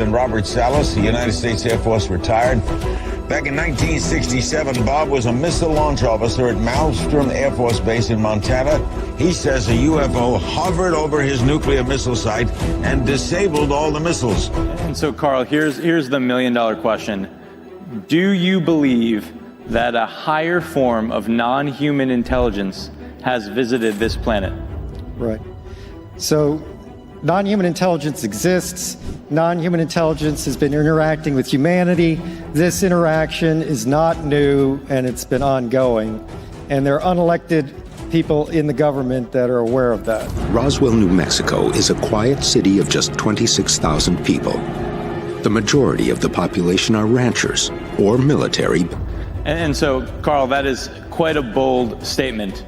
Captain Robert Salas, the United States Air Force retired. Back in 1967, Bob was a missile launch officer at Malmstrom Air Force Base in Montana. He says a UFO hovered over his nuclear missile site and disabled all the missiles. And so, Carl, here's the million-dollar question. Do you believe that a higher form of non-human intelligence has visited this planet? Right. So non-human intelligence exists. Non-human intelligence has been interacting with humanity. This interaction is not new, and it's been ongoing. And there are unelected people in the government that are aware of that. Roswell, New Mexico is a quiet city of just 26,000 people. The majority of the population are ranchers or military. And so, Carl, that is quite a bold statement.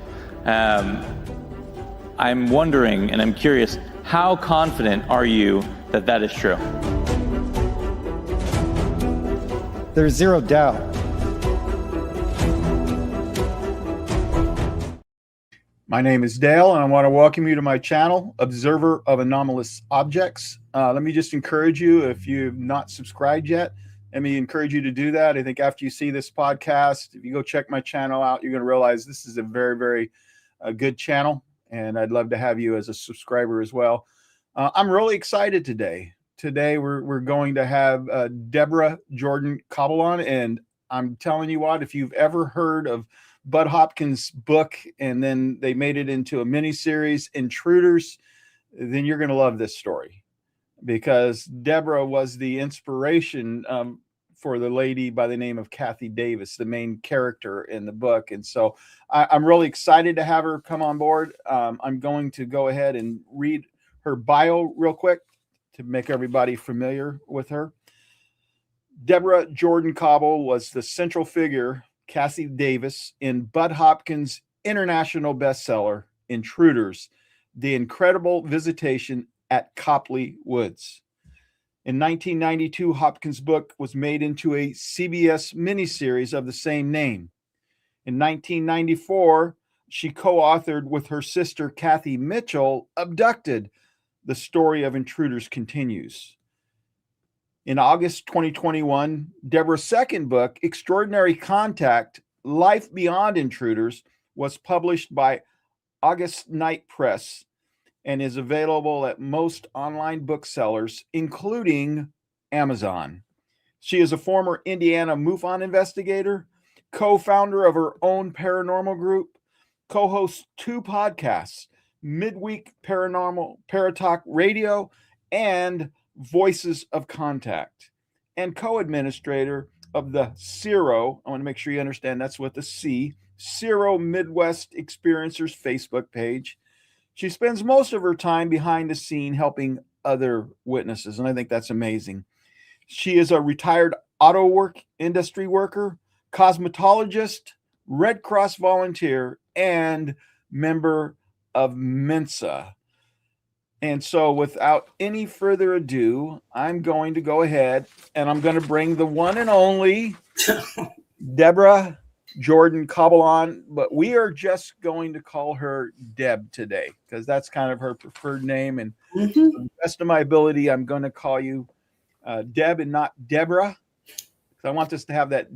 I'm wondering, and I'm curious, how confident are you that that is true? There's zero doubt. My name is Dale, and I want to welcome you to my channel, Observer of Anomalous Objects. Let me just encourage you, if you've not subscribed yet, let me encourage you to do that. I think after you see this podcast, if you go check my channel out, you're going to realize this is a very, very good channel, and I'd love to have you as a subscriber as well. I'm really excited today. Today, we're going to have Debra Jordan-Kauble on, and I'm telling you what, if you've ever heard of Budd Hopkins' book, and then they made it into a miniseries, Intruders, then you're going to love this story, because Debra was the inspiration for the lady by the name of Kathie Davis, the main character in the book. And so I'm really excited to have her come on board. I'm going to go ahead and read her bio real quick to make everybody familiar with her. Debra Jordan-Kauble was the central figure, Kathie Davis, in Budd Hopkins' international bestseller, Intruders, The Incredible Visitation at Copley Woods. In 1992, Hopkins' book was made into a CBS miniseries of the same name. In 1994, she co-authored with her sister Kathy Mitchell, Abducted, The Story of Intruders Continues. In August 2021, Debra's second book, Extraordinary Contact, Life Beyond Intruders, was published by August Night Press and is available at most online booksellers, including Amazon. She is a former Indiana MUFON investigator, co-founder of her own paranormal group, co-hosts 2 podcasts, Midweek Paranormal, Paratalk Radio, and Voices of Contact, and co-administrator of the CIRO, I want to make sure you understand that's with the C, CIRO Midwest Experiencers Facebook page. She spends most of her time behind the scene helping other witnesses, and I think that's amazing. She is a retired auto industry worker, cosmetologist, Red Cross volunteer, and member of Mensa. And so without any further ado, I'm going to go ahead and I'm going to bring the one and only Debra Jordan-Kauble on, but we are just going to call her Deb today because that's kind of her preferred name. And to the best of my ability, I'm going to call you Deb and not Debra, because I want this to have that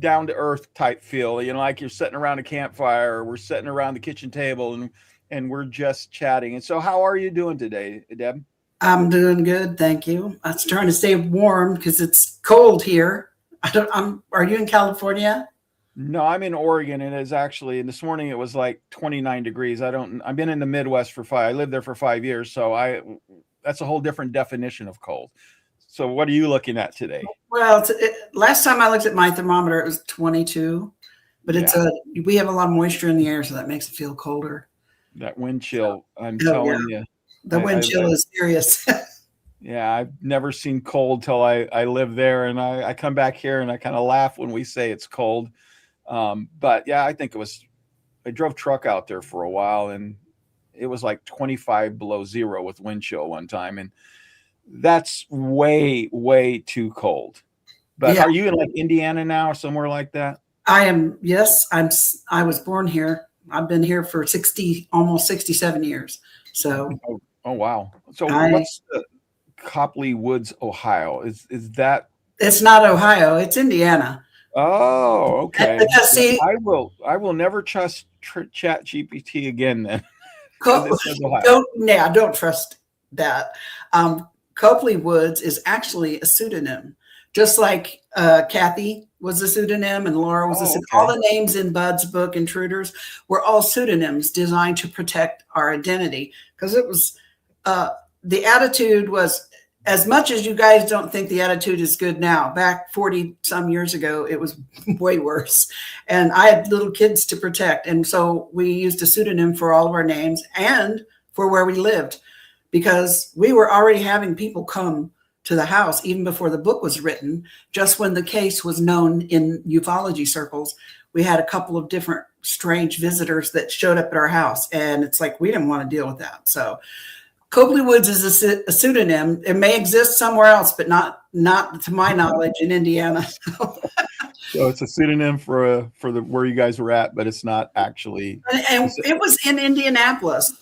down-to-earth type feel, you know, like you're sitting around a campfire or we're sitting around the kitchen table and we're just chatting. And so how are you doing today, Deb? I'm doing good, thank you. I was trying to stay warm because it's cold here. Are you in California? No, I'm in Oregon, and it's actually, and this morning it was like 29 degrees. I've been in the Midwest I lived there for 5 years, so that's a whole different definition of cold. So what are you looking at today? Well, last time I looked at my thermometer, it was 22, but we have a lot of moisture in the air, so that makes it feel colder. That wind chill, I'm telling you. The wind chill is serious. Yeah, I've never seen cold till I live there, and I come back here and I kind of laugh when we say it's cold. But yeah, I think I drove truck out there for a while, and it was like 25 below zero with wind chill one time. And that's way, way too cold. But Are you in like Indiana now or somewhere like that? I am. Yes, I was born here. I've been here for almost 67 years. So. Oh wow. So Copley Woods, Ohio. Is that? It's not Ohio. It's Indiana. Oh, okay. Because see, I will never trust Chat GPT again then. Don't trust that. Copley Woods is actually a pseudonym, just like Kathie was a pseudonym and Laura was a pseudonym. Okay. All the names in Bud's book, Intruders, were all pseudonyms designed to protect our identity, because it was the attitude was, as much as you guys don't think the attitude is good now, back 40 some years ago, it was way worse. And I had little kids to protect. And so we used a pseudonym for all of our names and for where we lived, because we were already having people come to the house even before the book was written. Just when the case was known in ufology circles, we had a couple of different strange visitors that showed up at our house. And it's like, we didn't want to deal with that. So Copley Woods is a pseudonym. It may exist somewhere else, but not to my knowledge in Indiana. So it's a pseudonym for the where you guys were at, but it's not actually. And it was in Indianapolis,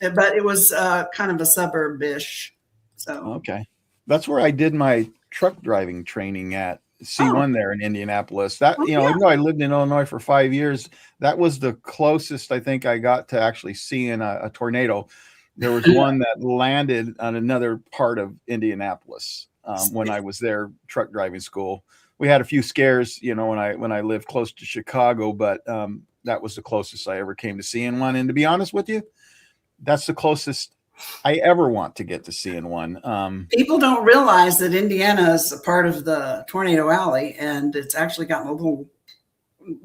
but it was kind of a suburb-ish. So okay, that's where I did my truck driving training at C1 there in Indianapolis. That even though I lived in Illinois for 5 years, that was the closest I think I got to actually seeing a tornado. There was one that landed on another part of Indianapolis when I was there truck driving school. We had a few scares, when I lived close to Chicago, but that was the closest I ever came to seeing one. And to be honest with you, that's the closest I ever want to get to seeing one. People don't realize that Indiana is a part of the Tornado Alley, and it's actually gotten a little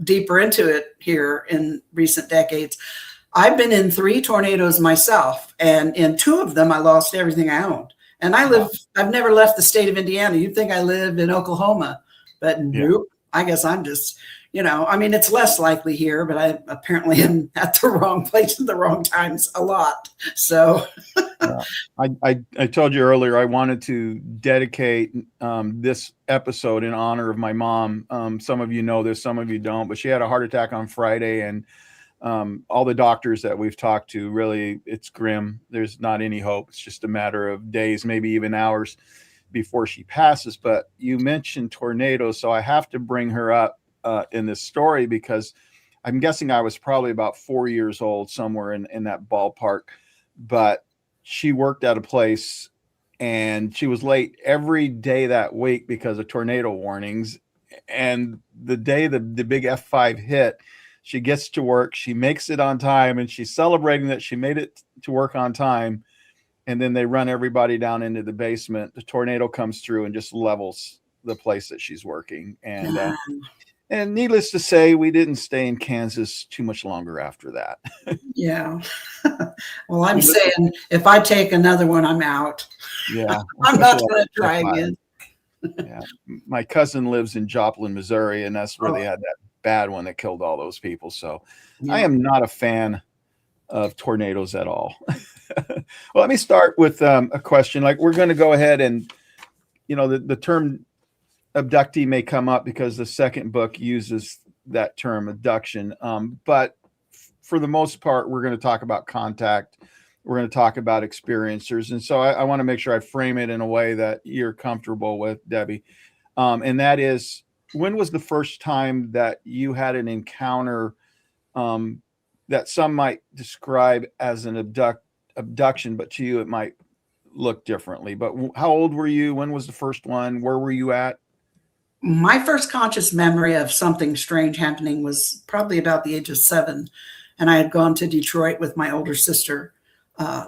deeper into it here in recent decades. I've been in 3 tornadoes myself, and in 2 of them, I lost everything I owned. And I've never left the state of Indiana. You'd think I live in Oklahoma, but nope. I guess I'm just, it's less likely here, but I apparently am at the wrong place at the wrong times a lot. So I told you earlier, I wanted to dedicate this episode in honor of my mom. Some of you know this, some of you don't, but she had a heart attack on Friday, and all the doctors that we've talked to, really, it's grim. There's not any hope. It's just a matter of days, maybe even hours before she passes. But you mentioned tornadoes, so I have to bring her up in this story, because I'm guessing I was probably about 4 years old, somewhere in that ballpark. But she worked at a place, and she was late every day that week because of tornado warnings. And the day the big F5 hit, she gets to work, she makes it on time, and she's celebrating that she made it to work on time. And then they run everybody down into the basement. The tornado comes through and just levels the place that she's working. And needless to say, we didn't stay in Kansas too much longer after that. Yeah. Well, I'm saying if I take another one, I'm out. Yeah. I'm not going to try again. Yeah. My cousin lives in Joplin, Missouri, and that's where they had that bad one that killed all those people. So I am not a fan of tornadoes at all. Well, let me start with a question. Like, we're going to go ahead and, the term abductee may come up because the second book uses that term, abduction. But for the most part, we're going to talk about contact. We're going to talk about experiencers. And so I want to make sure I frame it in a way that you're comfortable with, Debbie. And that is, when was the first time that you had an encounter that some might describe as an abduction, but to you it might look differently? But how old were you? When was the first one? Where were you at? My first conscious memory of something strange happening was probably about the age of 7. And I had gone to Detroit with my older sister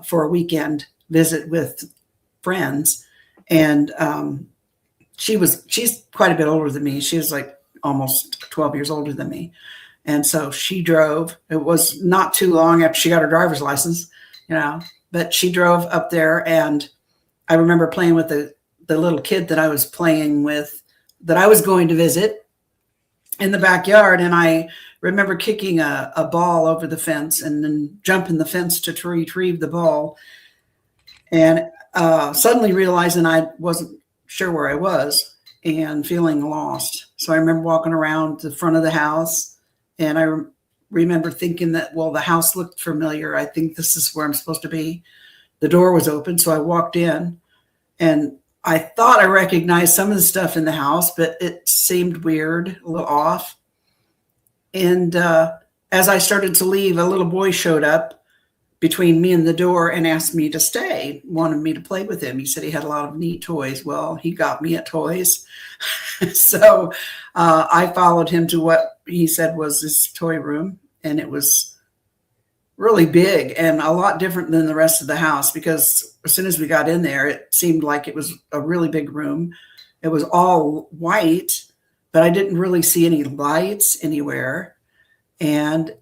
for a weekend visit with friends. And she's quite a bit older than me. She was like almost 12 years older than me. And so she drove. It was not too long after she got her driver's license, but she drove up there. And I remember playing with the little kid that I was playing with, that I was going to visit, in the backyard. And I remember kicking a ball over the fence and then jumping the fence to retrieve the ball. And suddenly realizing I wasn't sure where I was and feeling lost. So I remember walking around the front of the house, and I remember thinking that, well, the house looked familiar. I think this is where I'm supposed to be. The door was open, so I walked in, And I thought I recognized some of the stuff in the house, but it seemed weird, a little off. And as I started to leave, a little boy showed up between me and the door and asked me to stay, wanted me to play with him. He said he had a lot of neat toys. Well, he got me at toys. So I followed him to what he said was his toy room. And it was really big and a lot different than the rest of the house, because as soon as we got in there, it seemed like it was a really big room. It was all white, but I didn't really see any lights anywhere. And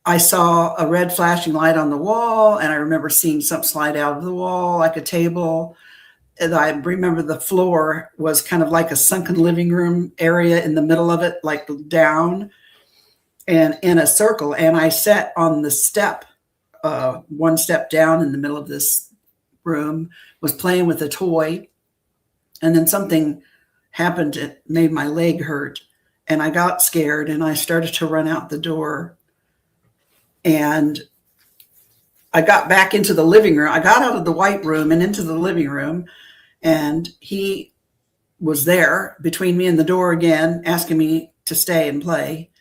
I saw a red flashing light on the wall, and I remember seeing something slide out of the wall like a table. And I remember the floor was kind of like a sunken living room area in the middle of it, like down and in a circle. And I sat on the step, one step down in the middle of this room, was playing with a toy. And then something happened. It made my leg hurt. And I got scared and I started to run out the door. And I got back into the living room. I got out of the white room and into the living room. And he was there between me and the door again, asking me to stay and play.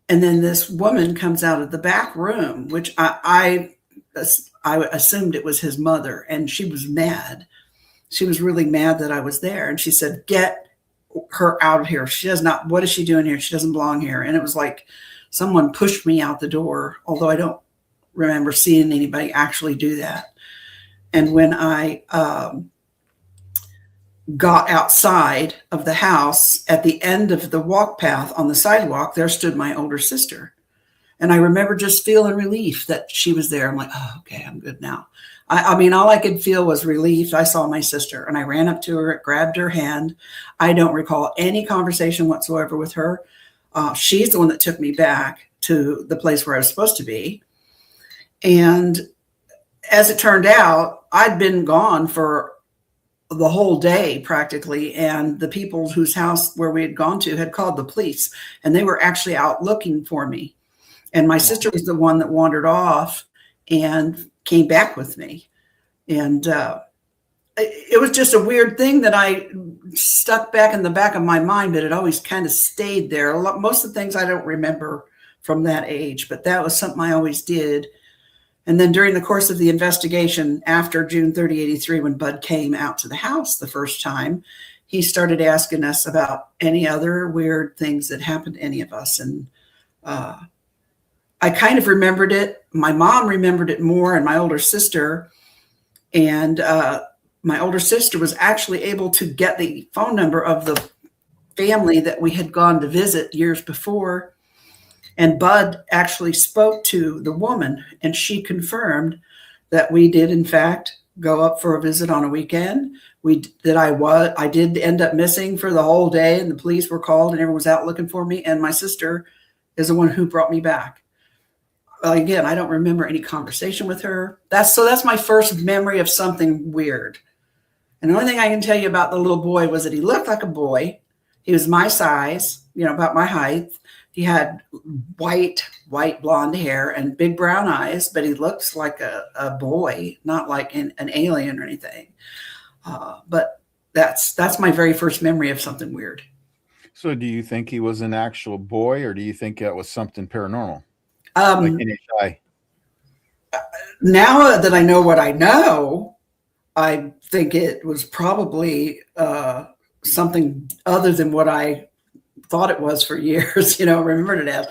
And then this woman comes out of the back room, which I assumed it was his mother. And she was mad. She was really mad that I was there. And she said, "Get her out of here. She does not, what is she doing here? She doesn't belong here." And it was like someone pushed me out the door, although I don't remember seeing anybody actually do that. And when I got outside of the house, at the end of the walk path on the sidewalk, there stood my older sister. And I remember just feeling relief that she was there. I'm like, oh, okay, I'm good now. I mean, all I could feel was relief. I saw my sister and I ran up to her, grabbed her hand. I don't recall any conversation whatsoever with her. She's the one that took me back to the place where I was supposed to be. And as it turned out, I'd been gone for the whole day practically. And the people whose house where we had gone to had called the police, and they were actually out looking for me. And my sister was the one that wandered off and came back with me. And it was just a weird thing that I stuck back in the back of my mind, but it always kind of stayed there. Most of the things I don't remember from that age, but that was something I always did. And then during the course of the investigation after June 30, 83, when Bud came out to the house the first time, he started asking us about any other weird things that happened to any of us. And I kind of remembered it. My mom remembered it more, and my older sister. And my older sister was actually able to get the phone number of the family that we had gone to visit years before. And Bud actually spoke to the woman, and she confirmed that we did, in fact, go up for a visit on a weekend. I did end up missing for the whole day, and the police were called, and everyone was out looking for me. And my sister is the one who brought me back. Again, I don't remember any conversation with her. That's my first memory of something weird. And the only thing I can tell you about the little boy was that he looked like a boy. He was my size, about my height. He had white blonde hair and big brown eyes, but he looks like a boy, not like an alien or anything. But that's my very first memory of something weird. So do you think he was an actual boy, or do you think that was something paranormal? Like NHI? Now that I know what I know, I think it was probably something other than what I thought it was for years, remembered it as.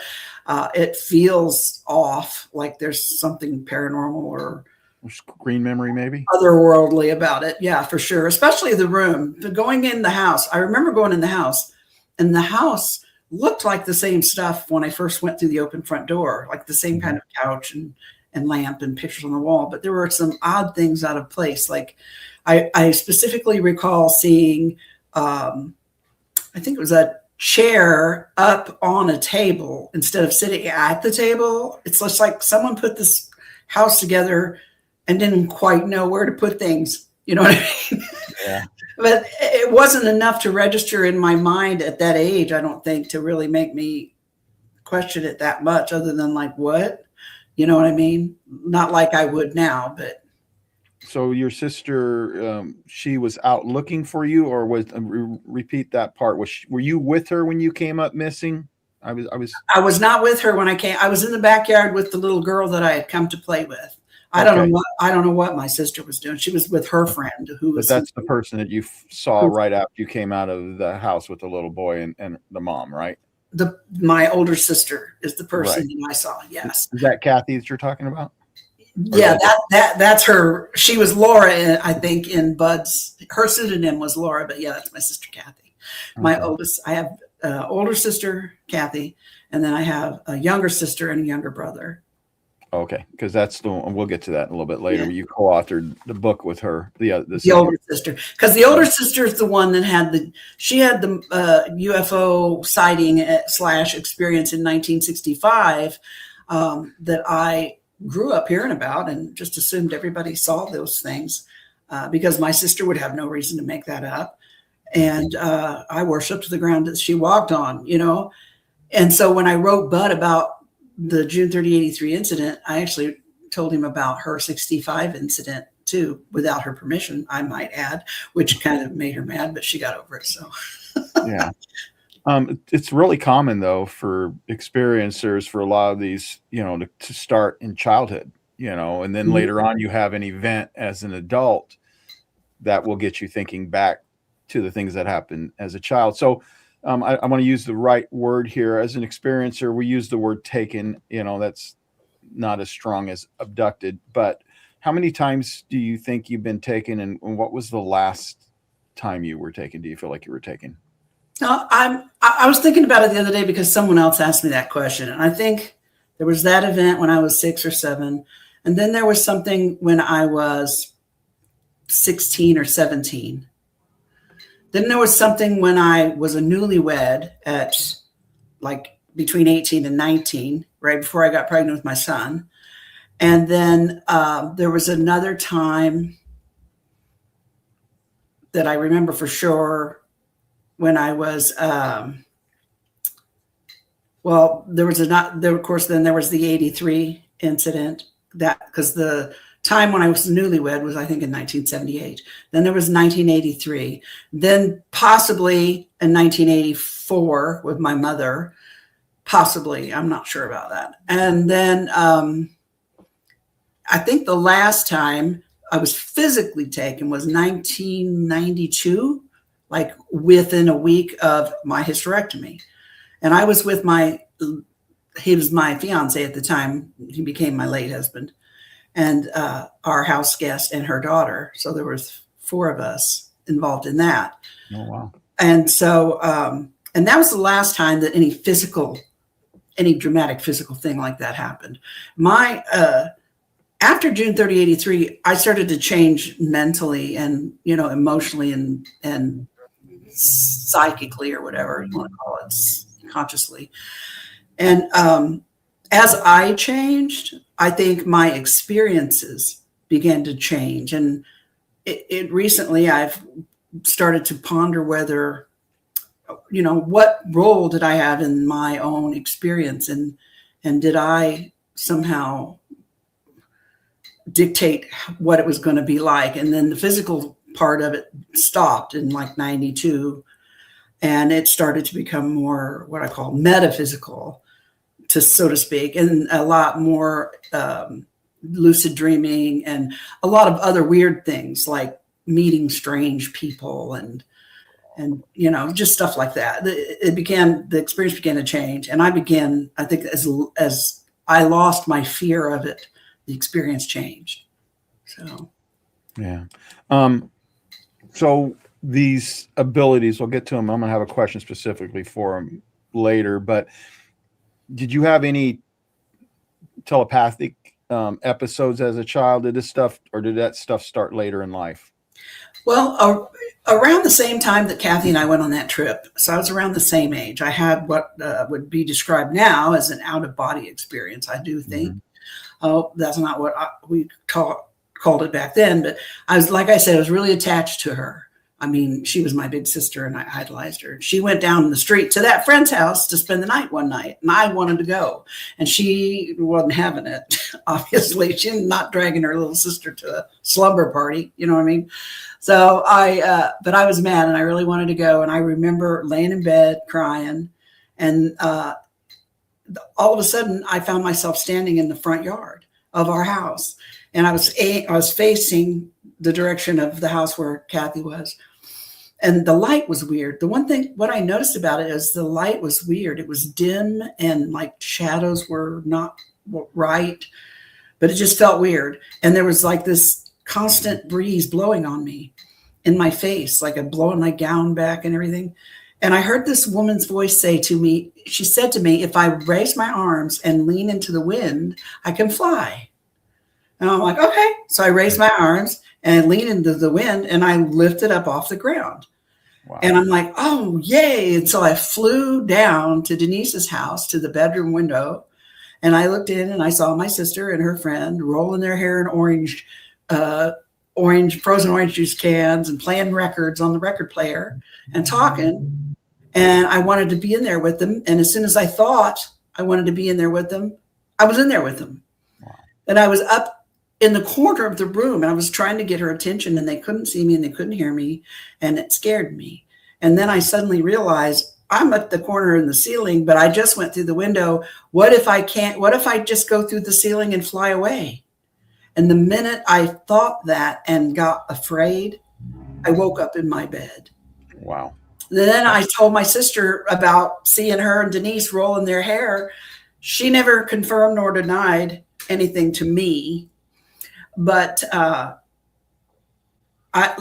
It feels off, like there's something paranormal or screen memory, maybe otherworldly about it. Yeah, for sure. Especially the room. Going in the house. I remember going in the house, and the house looked like the same stuff when I first went through the open front door, like the same kind of couch and lamp and pictures on the wall. But there were some odd things out of place. Like I specifically recall seeing, I think it was a chair up on a table instead of sitting at the table. It's just like someone put this house together and didn't quite know where to put things. You know what I mean? Yeah. But it wasn't enough to register in my mind at that age, I don't think, to really make me question it that much, other than like, what? You know what I mean? Not like I would now, but So your sister, she was out looking for you, or was repeat that part? Were you with her when you came up missing? I was not with her when I came. I was in the backyard with the little girl that I had come to play with. I don't know what my sister was doing. She was with her friend who was. But that's the person that you saw right after you came out of the house with the little boy and the mom, right? My older sister is the person Right. that I saw. Yes. Is that Kathie that you're talking about? Yeah, that's her. She was Laura, I think, in Bud's. Her pseudonym was Laura, but yeah, that's my sister Kathie. My oldest. I have older sister Kathie, and then I have a younger sister and a younger brother. Okay, because that's the one. We'll get to that in a little bit later. Yeah. You co-authored the book with her, the older sister, because the older sister is the one that had the UFO sighting / experience in 1965 that I grew up hearing about and just assumed everybody saw those things because my sister would have no reason to make that up, and I worshipped the ground that she walked on, you know. And so when I wrote Bud about the June 30, 83 incident, I actually told him about her 65 incident too, without her permission, I might add, which kind of made her mad, but she got over it. So, yeah. It's really common though for experiencers for a lot of these, you know, to start in childhood, you know, and then later on you have an event as an adult that will get you thinking back to the things that happened as a child. So, I want to use the right word here. As an experiencer, we use the word taken, you know, that's not as strong as abducted, but how many times do you think you've been taken, and what was the last time you were taken? Do you feel like you were taken? No, I was thinking about it the other day because someone else asked me that question. And I think there was that event when I was 6 or 7. And then there was something when I was 16 or 17. Then there was something when I was a newlywed at like between 18 and 19, right before I got pregnant with my son. And then there was another time that I remember for sure when I was, of course, then there was the 83 incident because the time when I was newlywed was, I think, in 1978. Then there was 1983. Then possibly in 1984 with my mother, possibly. I'm not sure about that. And then I think the last time I was physically taken was 1992, like within a week of my hysterectomy. And I was with he was my fiance at the time. He became my late husband. And our house guest and her daughter. So there was 4 of us involved in that. Oh, wow. And so, and that was the last time that any dramatic physical thing like that happened. After June 30, 83, I started to change mentally and, you know, emotionally and psychically, or whatever you want to call it, consciously. And as I changed, I think my experiences began to change. And it recently I've started to ponder whether, you know, what role did I have in my own experience? And did I somehow dictate what it was going to be like? And then the physical part of it stopped in like 92. And it started to become more what I call metaphysical, so to speak, and a lot more lucid dreaming and a lot of other weird things like meeting strange people and you know, just stuff like that. The experience began to change, and I think as I lost my fear of it, the experience changed. So, yeah. So these abilities, we'll get to them. I'm gonna have a question specifically for them later, but did you have any telepathic episodes as a child? Did that stuff start later in life? Well, around the same time that Kathie and I went on that trip, so I was around the same age. I had what would be described now as an out-of-body experience, I do think. Mm-hmm. Oh, that's not what we called it back then, but I was, like I said, I was really attached to her. I mean, she was my big sister and I idolized her. She went down the street to that friend's house to spend the night one night, and I wanted to go. And she wasn't having it, obviously. She was not dragging her little sister to a slumber party, you know what I mean? So but I was mad and I really wanted to go. And I remember laying in bed crying. And all of a sudden, I found myself standing in the front yard of our house. And I was facing the direction of the house where Kathie was. And the light was weird. The one thing, what I noticed about it is the light was weird. It was dim and like shadows were not right, but it just felt weird. And there was like this constant breeze blowing on me in my face, like a blowing my gown back and everything. And I heard this woman's voice say to me, she said to me, if I raise my arms and lean into the wind, I can fly. And I'm like, okay. So I raised my arms and leaned into the wind and I lifted up off the ground. Wow. And I'm like, oh, yay. And so I flew down to Denise's house to the bedroom window. And I looked in and I saw my sister and her friend rolling their hair in frozen orange juice cans and playing records on the record player and talking. And I wanted to be in there with them. And as soon as I thought I wanted to be in there with them, I was in there with them. Wow. And I was up in the corner of the room and I was trying to get her attention and they couldn't see me and they couldn't hear me. And it scared me. And then I suddenly realized I'm at the corner in the ceiling, but I just went through the window. What if I just go through the ceiling and fly away? And the minute I thought that and got afraid, I woke up in my bed. Wow. Then I told my sister about seeing her and Denise rolling their hair. She never confirmed nor denied anything to me. But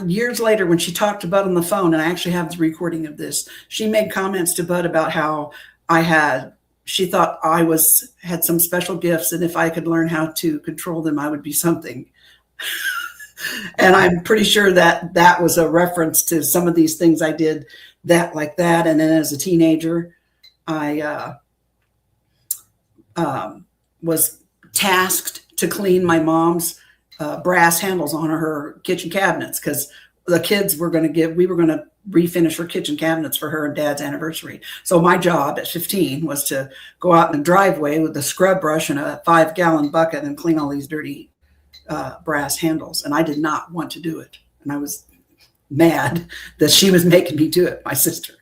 years later, when she talked to Bud on the phone, and I actually have the recording of this, she made comments to Bud about how she thought I had some special gifts, and if I could learn how to control them, I would be something. And I'm pretty sure that was a reference to some of these things I did like that. And then as a teenager, I was tasked to clean my mom's brass handles on her kitchen cabinets because the kids we were going to refinish her kitchen cabinets for her and Dad's anniversary. So my job at 15 was to go out in the driveway with a scrub brush and a 5-gallon bucket and clean all these dirty brass handles. And I did not want to do it. And I was mad that she was making me do it, my sister.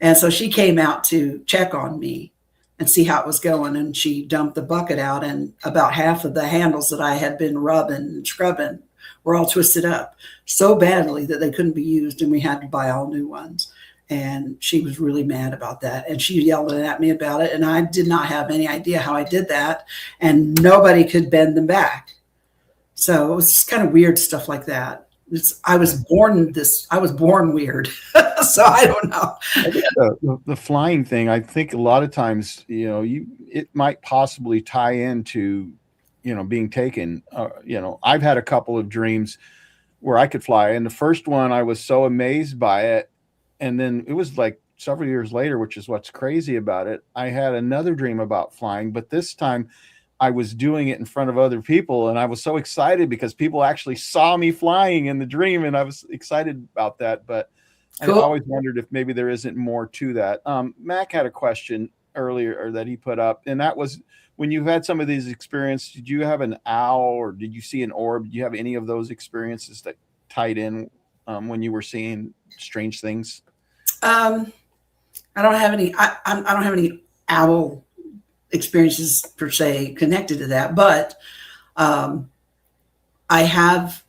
And so she came out to check on me and see how it was going. And she dumped the bucket out, and about half of the handles that I had been rubbing and scrubbing were all twisted up so badly that they couldn't be used, and we had to buy all new ones. And she was really mad about that. And she yelled at me about it. And I did not have any idea how I did that. And nobody could bend them back. So it was just kind of weird stuff like that. I was born weird. So I don't know. I think the flying thing, I think a lot of times, it might possibly tie into, being taken. I've had a couple of dreams where I could fly. And the first one, I was so amazed by it. And then it was like several years later, which is what's crazy about it. I had another dream about flying, but this time I was doing it in front of other people. And I was so excited because people actually saw me flying in the dream. And I was excited about that. But cool. I always wondered if maybe there isn't more to that. Mac had a question earlier that he put up, and that was, when you've had some of these experiences, did you have an owl or did you see an orb? Did you have any of those experiences that tied in when you were seeing strange things? I don't have any. I don't have any owl experiences per se connected to that, but I have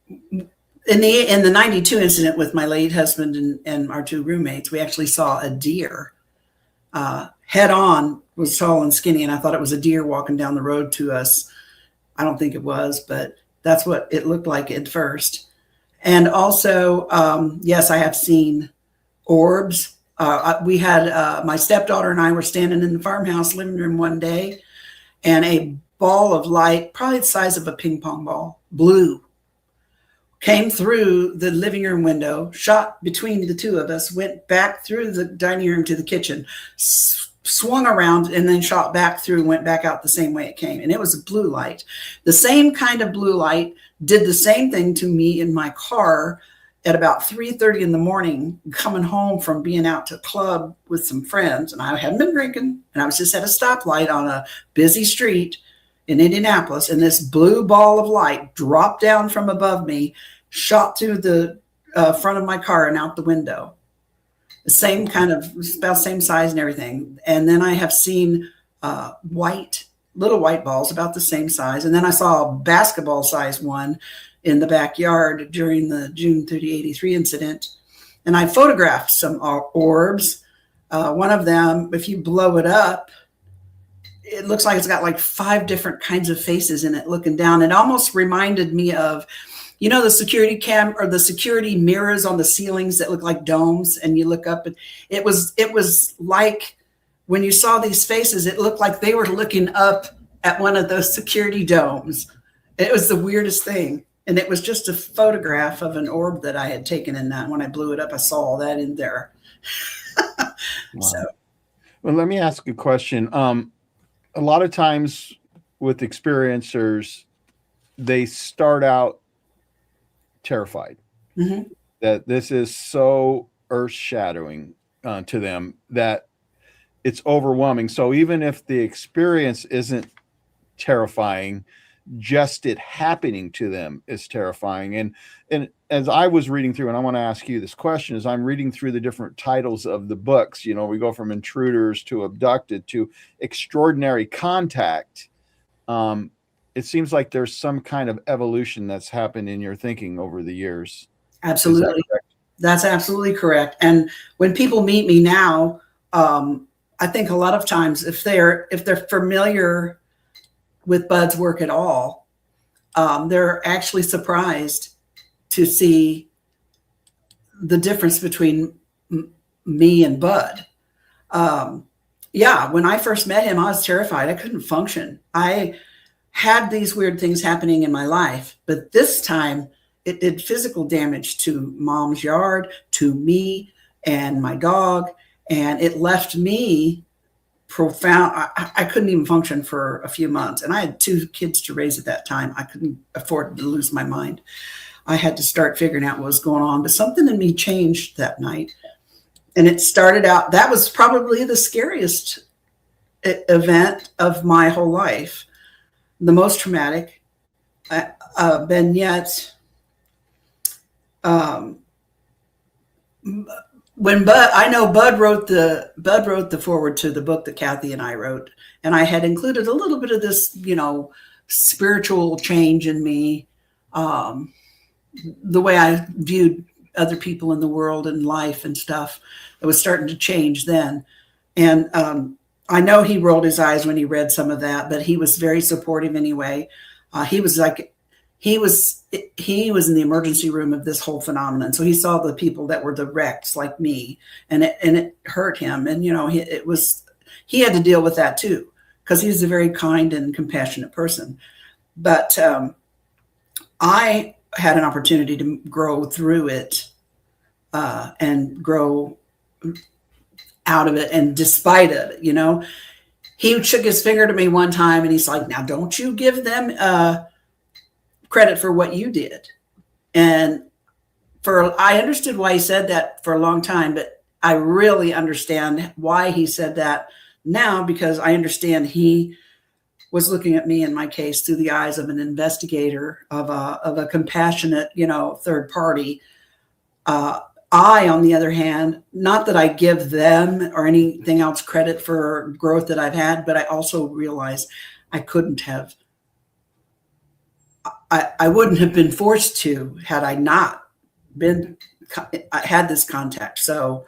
in the 92 incident with my late husband and our two roommates. We actually saw a deer head on. Was tall and skinny, and I thought it was a deer walking down the road to us. I don't think it was, but that's what it looked like at first. And also, yes, I have seen orbs. We had my stepdaughter and I were standing in the farmhouse living room one day, and a ball of light, probably the size of a ping pong ball, blue, came through the living room window, shot between the two of us, went back through the dining room to the kitchen, swung around, and then shot back through, went back out the same way it came. And it was a blue light. The same kind of blue light did the same thing to me in my car at about 3:30 in the morning, coming home from being out to a club with some friends, and I hadn't been drinking, and I was just at a stoplight on a busy street in Indianapolis, and this blue ball of light dropped down from above me, shot through the front of my car and out the window. The same kind of, about same size and everything. And then I have seen little white balls about the same size. And then I saw a basketball size one in the backyard during the June 30, 83 incident. And I photographed some orbs. One of them, if you blow it up, it looks like it's got like 5 different kinds of faces in it looking down. It almost reminded me of, you know, the security cam or the security mirrors on the ceilings that look like domes, and you look up, and it was like when you saw these faces, it looked like they were looking up at one of those security domes. It was the weirdest thing. And it was just a photograph of an orb that I had taken in that. When I blew it up, I saw all that in there. Wow. So, well, let me ask a question. A lot of times with experiencers, they start out terrified that this is so earth-shattering to them that it's overwhelming. So even if the experience isn't terrifying, just it happening to them is terrifying. And as I was reading through, and I want to ask you this question, as I'm reading through the different titles of the books, you know, we go from Intruders to Abducted to Extraordinary Contact. It seems like there's some kind of evolution that's happened in your thinking over the years. absolutely. That's absolutely correct. And when people meet me now, I think a lot of times if they're familiar with Bud's work at all, they're actually surprised to see the difference between me and Bud. Yeah, when I first met him, I was terrified. I couldn't function. I had these weird things happening in my life, but this time it did physical damage to Mom's yard, to me and my dog, and it left me profound. I couldn't even function for a few months, and I had 2 kids to raise at that time. I couldn't afford to lose my mind. I had to start figuring out what was going on, but something in me changed that night. And it started out, that was probably the scariest event of my whole life, the most traumatic. And yet, when Bud, I know Bud wrote the foreword to the book that Kathie and I wrote, and I had included a little bit of this, you know, spiritual change in me, the way I viewed other people in the world and life and stuff. It was starting to change then, and I know he rolled his eyes when he read some of that, but he was very supportive anyway. He was in the emergency room of this whole phenomenon. So he saw the people that were the wrecks like me, and it hurt him. And, you know, he had to deal with that too, because he's a very kind and compassionate person. But I had an opportunity to grow through it and grow out of it. And despite it, you know, he shook his finger to me one time and he's like, now don't you give them credit for what you did. And I understood why he said that for a long time, but I really understand why he said that now, because I understand he was looking at me in my case through the eyes of an investigator, of a compassionate, you know, third party. I, on the other hand, not that I give them or anything else credit for growth that I've had, but I also realize I couldn't have, I wouldn't have been forced to had I not had this contact. So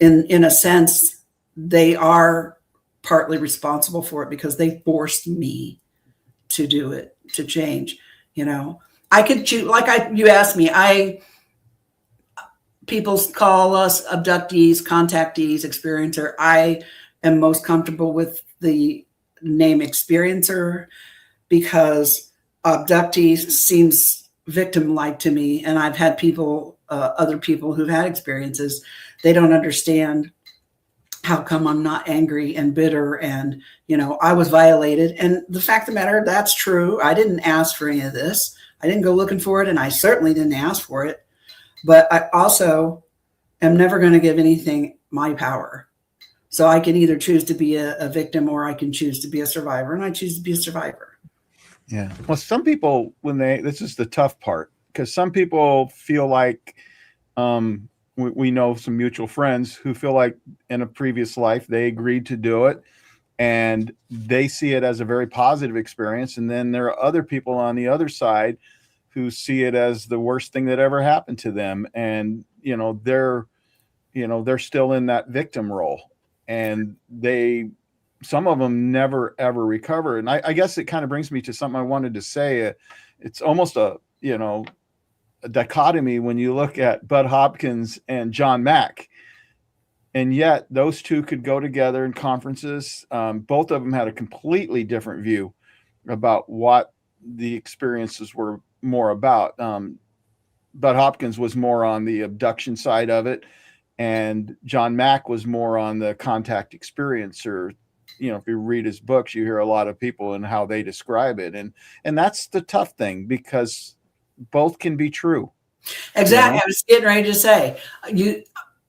in a sense, they are partly responsible for it because they forced me to do it, to change. You know, I could choose, you asked me, people call us abductees, contactees, experiencer. I am most comfortable with the name experiencer because abductees seems victim-like to me. And I've had people, other people who've had experiences, they don't understand how come I'm not angry and bitter and, you know, I was violated. And the fact of the matter, that's true. I didn't ask for any of this. I didn't go looking for it, and I certainly didn't ask for it. but I also am never going to give anything my power. So I can either choose to be a victim or I can choose to be a survivor, and I choose to be a survivor. Yeah. Well, some people, this is the tough part, because some people feel like, we know some mutual friends who feel like in a previous life they agreed to do it and they see it as a very positive experience. And then there are other people on the other side who see it as the worst thing that ever happened to them. And, they're still in that victim role, and some of them never, ever recover. And I guess it kind of brings me to something I wanted to say. It's almost a dichotomy when you look at Budd Hopkins and John Mack. And yet those two could go together in conferences. Both of them had a completely different view about what the experiences were more about. Budd Hopkins was more on the abduction side of it, and John Mack was more on the contact experience. Or, if you read his books, you hear a lot of people and how they describe it. And that's the tough thing, because both can be true. Exactly. I was getting ready to say,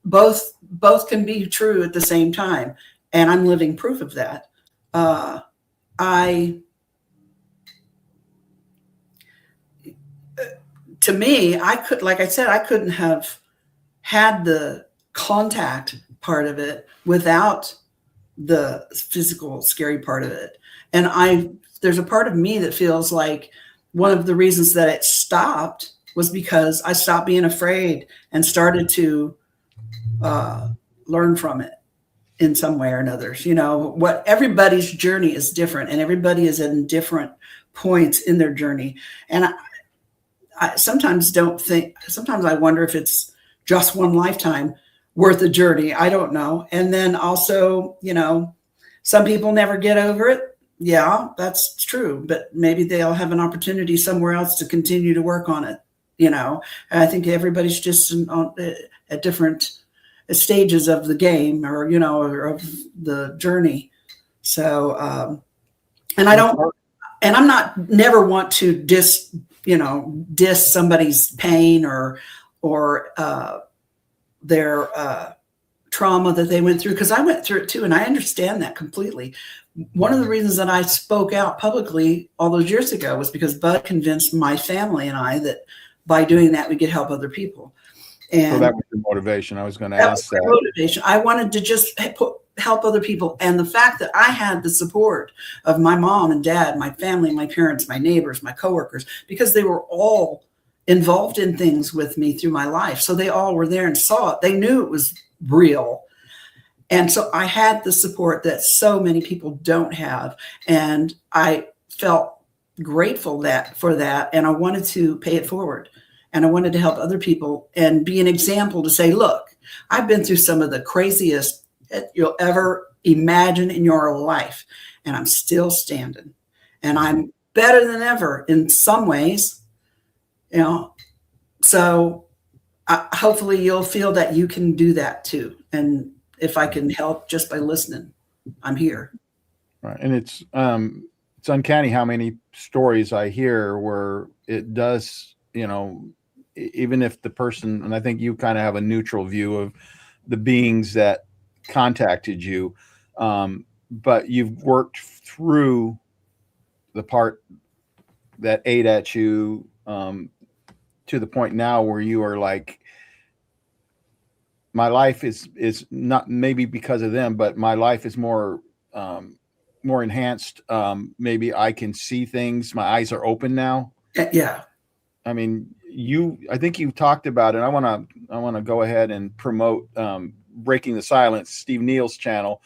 both can be true at the same time, and I'm living proof of that. To me, like I said, I couldn't have had the contact part of it without the physical scary part of it. And there's a part of me that feels like one of the reasons that it stopped was because I stopped being afraid and started to learn from it in some way or another. What everybody's journey is different, and everybody is in different points in their journey. And I sometimes I wonder if it's just one lifetime worth of journey. I don't know. And then also, some people never get over it. Yeah, that's true. But maybe they'll have an opportunity somewhere else to continue to work on it. And I think everybody's just at different stages of the game, or of the journey. So, and I'm never want to diss somebody's pain or their trauma that they went through, because I went through it too, and I understand that completely. One of the reasons that I spoke out publicly all those years ago was because Bud convinced my family and I that by doing that we could help other people. And so that was your motivation. I was going to ask that. Motivation. I wanted to just help other people, and the fact that I had the support of my mom and dad, my family, my parents, my neighbors, my coworkers, because they were all involved in things with me through my life. So they all were there and saw it. They knew it was real. And so I had the support that so many people don't have. And I felt grateful for that. And I wanted to pay it forward. And I wanted to help other people and be an example to say, look, I've been through some of the craziest that you'll ever imagine in your life. And I'm still standing. And I'm better than ever in some ways. So hopefully you'll feel that you can do that too. And if I can help just by listening, I'm here. Right. And it's uncanny how many stories I hear where it does, even if the person, and I think you kind of have a neutral view of the beings that contacted you, but you've worked through the part that ate at you, to the point now where you are like, my life is not, maybe because of them, but my life is more enhanced. Maybe I can see things. My eyes are open now. Yeah. I mean, I think you talked about it. I want to go ahead and promote Breaking the Silence, Steve Neal's channel,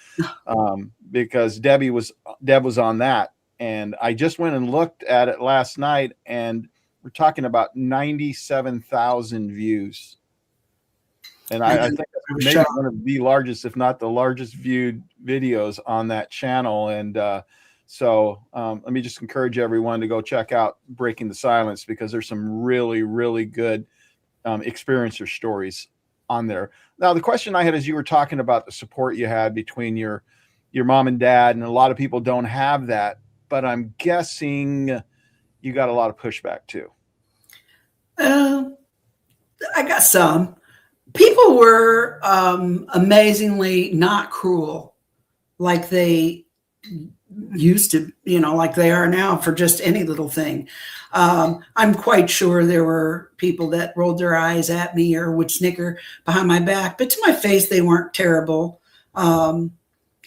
because Deb was on that, and I just went and looked at it last night, and we're talking about 97,000 views. And I think that's maybe one of the largest, if not the largest, viewed videos on that channel. And so let me just encourage everyone to go check out Breaking the Silence, because there's some really, really good experiencer stories on there. Now, the question I had as you were talking about the support you had between your mom and dad, and a lot of people don't have that, but I'm guessing you got a lot of pushback too. I got some. People were amazingly not cruel like they used to, like they are now for just any little thing. I'm quite sure there were people that rolled their eyes at me or would snicker behind my back, but to my face, they weren't terrible. And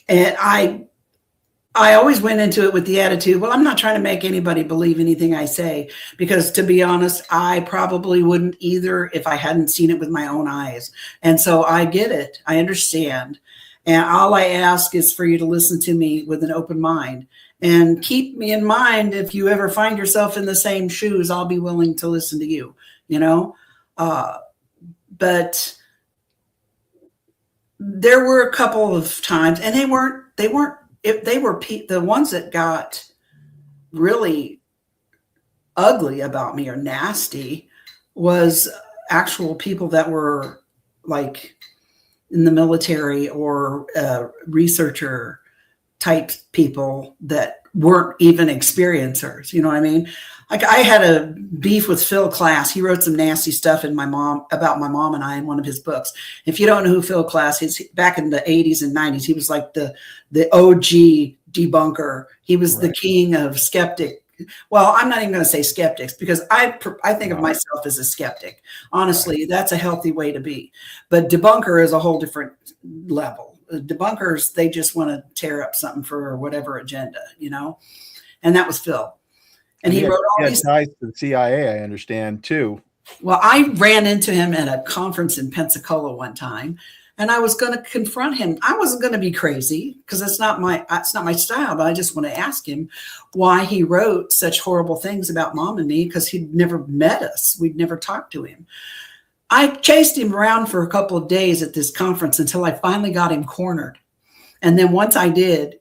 I always went into it with the attitude, well, I'm not trying to make anybody believe anything I say, because to be honest, I probably wouldn't either if I hadn't seen it with my own eyes. And so I get it. I understand. And all I ask is for you to listen to me with an open mind and keep me in mind. If you ever find yourself in the same shoes, I'll be willing to listen to you, but there were a couple of times, and they were the ones that got really ugly about me or nasty was actual people that were like in the military or researcher type people that weren't even experiencers. You know what I mean? Like I had a beef with Phil Klass. He wrote some nasty stuff about my mom and I in one of his books. If you don't know who Phil Klass is, back in the 80s and 90s, he was like the OG debunker. He was the king of skeptic. Well, I'm not even going to say skeptics, because I think of myself as a skeptic. Honestly, that's a healthy way to be. But debunker is a whole different level. Debunkers, they just want to tear up something for whatever agenda, and that was Phil. And he wrote all these ties to the CIA, I understand too. Well, I ran into him at a conference in Pensacola one time, and I was going to confront him. I wasn't going to be crazy, because it's not my style, but I just want to ask him why he wrote such horrible things about Mom and me, because he'd never met us. We'd never talked to him. I chased him around for a couple of days at this conference until I finally got him cornered. And then once I did,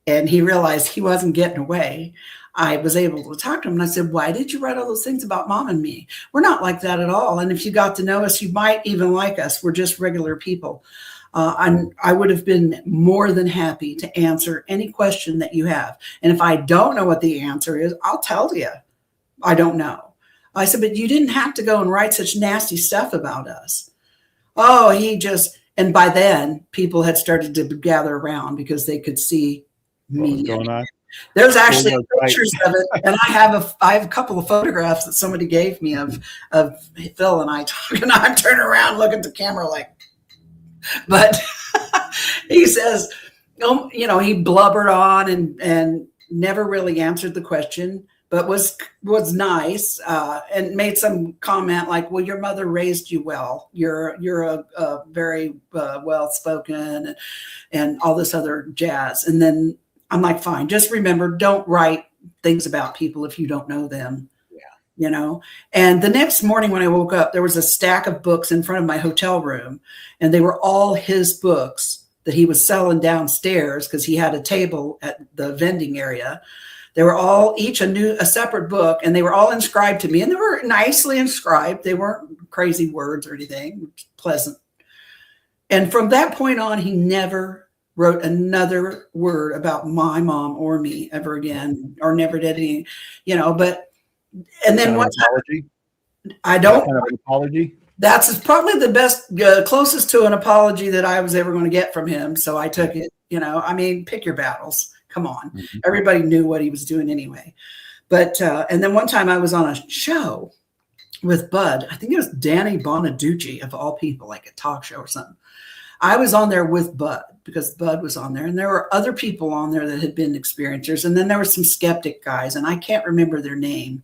and he realized he wasn't getting away, I was able to talk to him. And I said, why did you write all those things about Mom and me? We're not like that at all. And if you got to know us, you might even like us. We're just regular people. I would have been more than happy to answer any question that you have. And if I don't know what the answer is, I'll tell you, I don't know. I said, but you didn't have to go and write such nasty stuff about us. Oh, and by then people had started to gather around because they could see me. What's going on? There's actually pictures of it, and I have a couple of photographs that somebody gave me of Phil and I talking. I'm turning around, looking at the camera like, but he says, he blubbered on and never really answered the question, but was nice and made some comment like, well, your mother raised you well. You're a very well spoken and all this other jazz. And then I'm like, fine, just remember, don't write things about people if you don't know them. Yeah. And the next morning when I woke up, there was a stack of books in front of my hotel room, and they were all his books that he was selling downstairs because he had a table at the vending area. They were all each a separate book, and they were all inscribed to me, and they were nicely inscribed. They weren't crazy words or anything, pleasant. And from that point on, he never wrote another word about my mom or me ever again, or never did any, but, and then one time, I don't, kind of an apology. That's probably the best, closest to an apology that I was ever going to get from him. So I took it, pick your battles. Come on. Mm-hmm. Everybody knew what he was doing anyway. But, and then one time I was on a show with Bud. I think it was Danny Bonaducci of all people, like a talk show or something. I was on there with Bud because Bud was on there, and there were other people on there that had been experiencers. And then there were some skeptic guys, and I can't remember their name.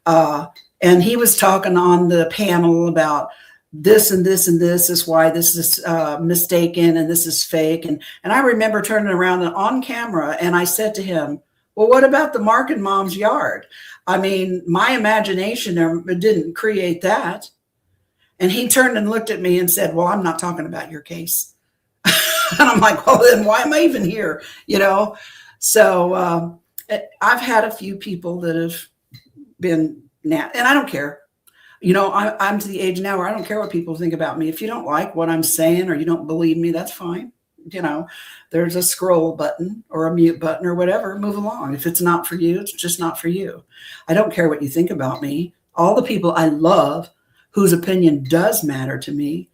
And he was talking on the panel about this and this and this is why this is mistaken and this is fake. And I remember turning around and on camera, and I said to him, well, what about the mark in Mom's yard? I mean, my imagination didn't create that. And he turned and looked at me and said, well, I'm not talking about your case. And I'm like, well, then why am I even here? So I've had a few people that have been, and I don't care. I'm to the age now where I don't care what people think about me. If you don't like what I'm saying or you don't believe me, that's fine. There's a scroll button or a mute button or whatever, move along. If it's not for you, it's just not for you. I don't care what you think about me. All the people I love whose opinion does matter to me,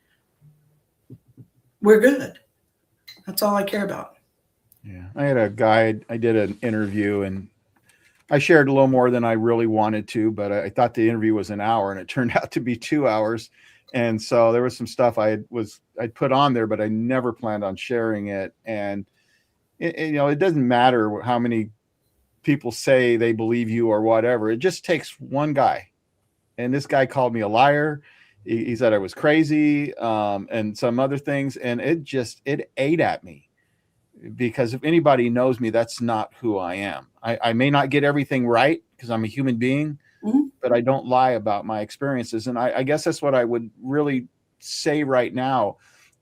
we're good. That's all I care about. Yeah. I had a guy, I did an interview, and I shared a little more than I really wanted to, but I thought the interview was an hour, and it turned out to be 2 hours. And so there was some stuff I'd put on there, but I never planned on sharing it. And it doesn't matter how many people say they believe you or whatever. It just takes one guy. And this guy called me a liar. He said I was crazy, and some other things. And it ate at me, because if anybody knows me, that's not who I am. I may not get everything right because I'm a human being, but I don't lie about my experiences. And I guess that's what I would really say right now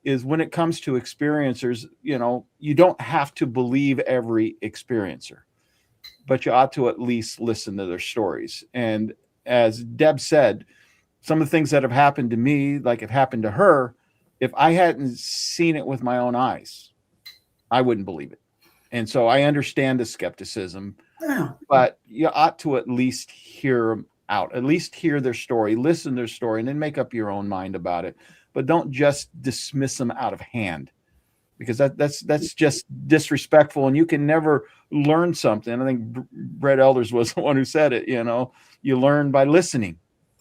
is, when it comes to experiencers, you don't have to believe every experiencer, but you ought to at least listen to their stories. And as Deb said, some of the things that have happened to me, like it happened to her, if I hadn't seen it with my own eyes, I wouldn't believe it. And so I understand the skepticism, but you ought to at least hear them out, at least hear their story, listen to their story, and then make up your own mind about it. But don't just dismiss them out of hand, because that's just disrespectful, and you can never learn something. I think Brett Elders was the one who said it, you learn by listening.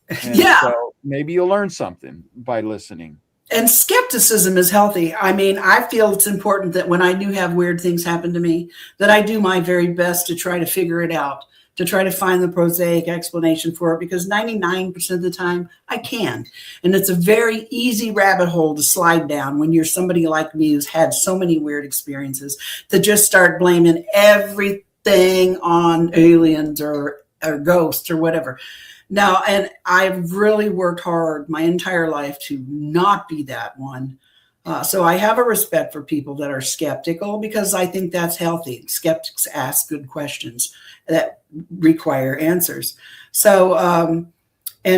And so maybe you'll learn something by listening. And skepticism is healthy. I mean, I feel it's important that when I do have weird things happen to me, that I do my very best to try to figure it out, to try to find the prosaic explanation for it, because 99% of the time I can. And it's a very easy rabbit hole to slide down when you're somebody like me who's had so many weird experiences, to just start blaming everything on aliens or ghosts or whatever. Now, and I've really worked hard my entire life to not be that one. So I have a respect for people that are skeptical, because I think that's healthy. Skeptics ask good questions that require answers. So, and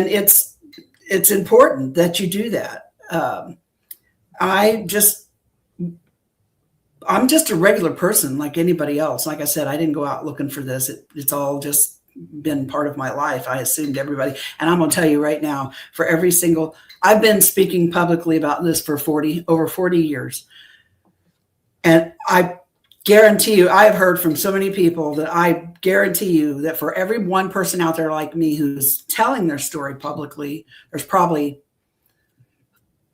it's important that you do that. I'm just a regular person like anybody else. Like I said, I didn't go out looking for this. It's all just been part of my life. I assumed everybody, and I'm going to tell you right now, for every single, I've been speaking publicly about this for over 40 years. And I guarantee you, I've heard from so many people that I guarantee you that for every one person out there like me who's telling their story publicly, there's probably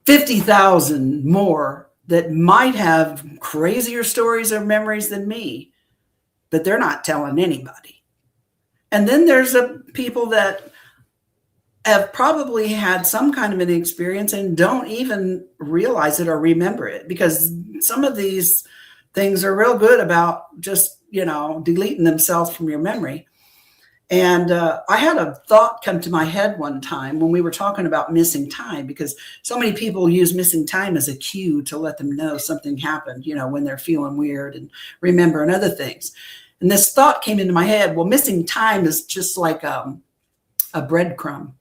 50,000 more that might have crazier stories or memories than me, but they're not telling anybody. And then there's people that have probably had some kind of an experience and don't even realize it or remember it, because some of these things are real good about just, deleting themselves from your memory. And I had a thought come to my head one time when we were talking about missing time, because so many people use missing time as a cue to let them know something happened, when they're feeling weird and remembering other things. And this thought came into my head. Well, missing time is just like a breadcrumb.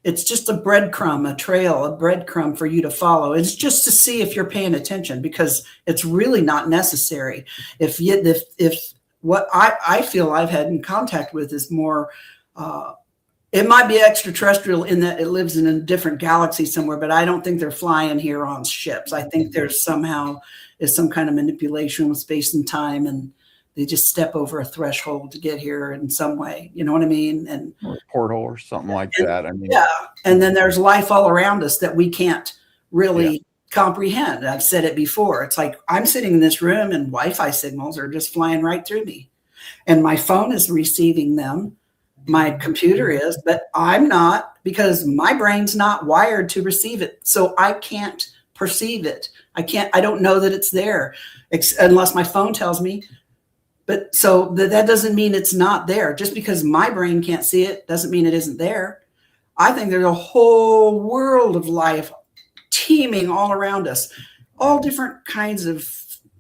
It's just a breadcrumb, a trail, a breadcrumb for you to follow. It's just to see if you're paying attention, because it's really not necessary. If what I feel I've had in contact with is more, it might be extraterrestrial in that it lives in a different galaxy somewhere, but I don't think they're flying here on ships. I think there's somehow is some kind of manipulation with space and time, and they just step over a threshold to get here in some way. You know what I mean? And or a portal or something like that. I mean, yeah. And then there's life all around us that we can't really comprehend. I've said it before. It's like I'm sitting in this room and Wi-Fi signals are just flying right through me, and my phone is receiving them. My computer is, but I'm not, because my brain's not wired to receive it. So I can't perceive it. I don't know that it's there unless my phone tells me. But so that doesn't mean it's not there. Just because my brain can't see it doesn't mean it isn't there. I think there's a whole world of life teeming all around us, all different kinds of